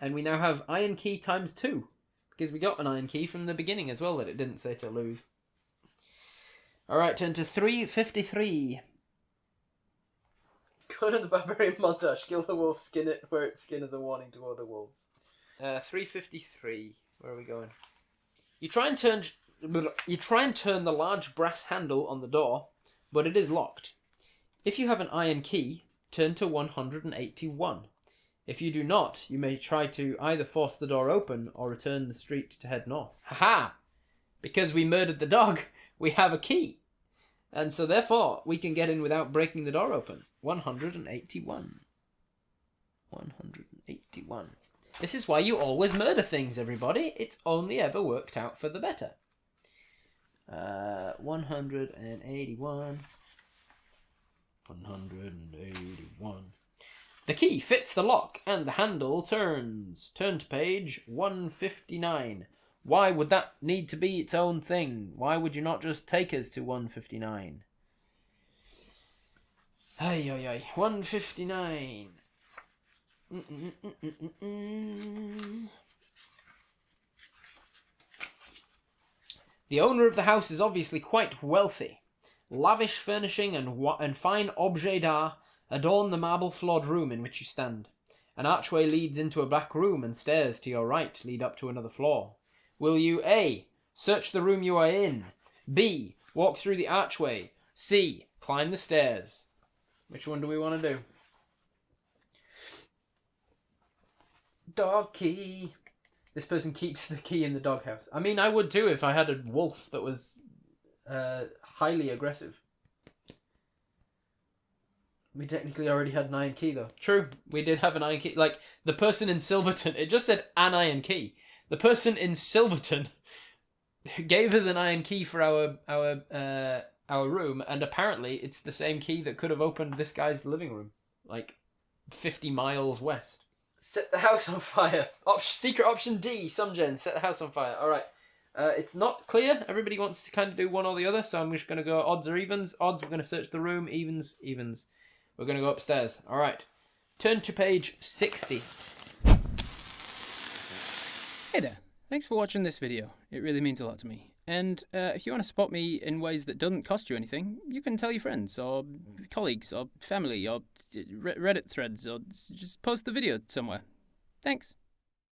And we now have iron key times 2. Because we got an iron key from the beginning as well that it didn't say to lose. Alright, turn to 353. Go to the barbarian montage. Kill the wolf, skin it, wear its skin as a warning to other wolves. 353. Where are we going? You try and turn the large brass handle on the door, but it is locked. If you have an iron key, turn to 181. If you do not, you may try to either force the door open or return the street to head north. Haha! Because we murdered the dog, we have a key. And so therefore, we can get in without breaking the door open. 181. 181. This is why you always murder things, everybody. It's only ever worked out for the better. 181. 181. The key fits the lock and the handle turns. Turn to page 159. Why would that need to be its own thing? Why would you not just take us to 159? Ay. 159. The owner of the house is obviously quite wealthy. Lavish furnishing and fine objets d'art adorn the marble-floored room in which you stand. An archway leads into a back room and stairs to your right lead up to another floor. Will you A. Search the room you are in. B. Walk through the archway. C. Climb the stairs. Which one do we want to do? Dog key. This person keeps the key in the doghouse. I mean, I would too if I had a wolf that was highly aggressive. We technically already had an iron key, though. True, we did have an iron key. Like, the person in Silverton, it just said an iron key. The person in Silverton gave us an iron key for our room, and apparently it's the same key that could have opened this guy's living room, like 50 miles west. Set the house on fire. Secret option D. Some Jen. Set the house on fire. All right. It's not clear. Everybody wants to kind of do one or the other, so I'm just going to go odds or evens. Odds, we're going to search the room. Evens, evens. We're going to go upstairs. All right. Turn to page 60. Hey there. Thanks for watching this video. It really means a lot to me. And if you want to support me in ways that doesn't cost you anything, you can tell your friends or colleagues or family or Reddit threads or just post the video somewhere. Thanks.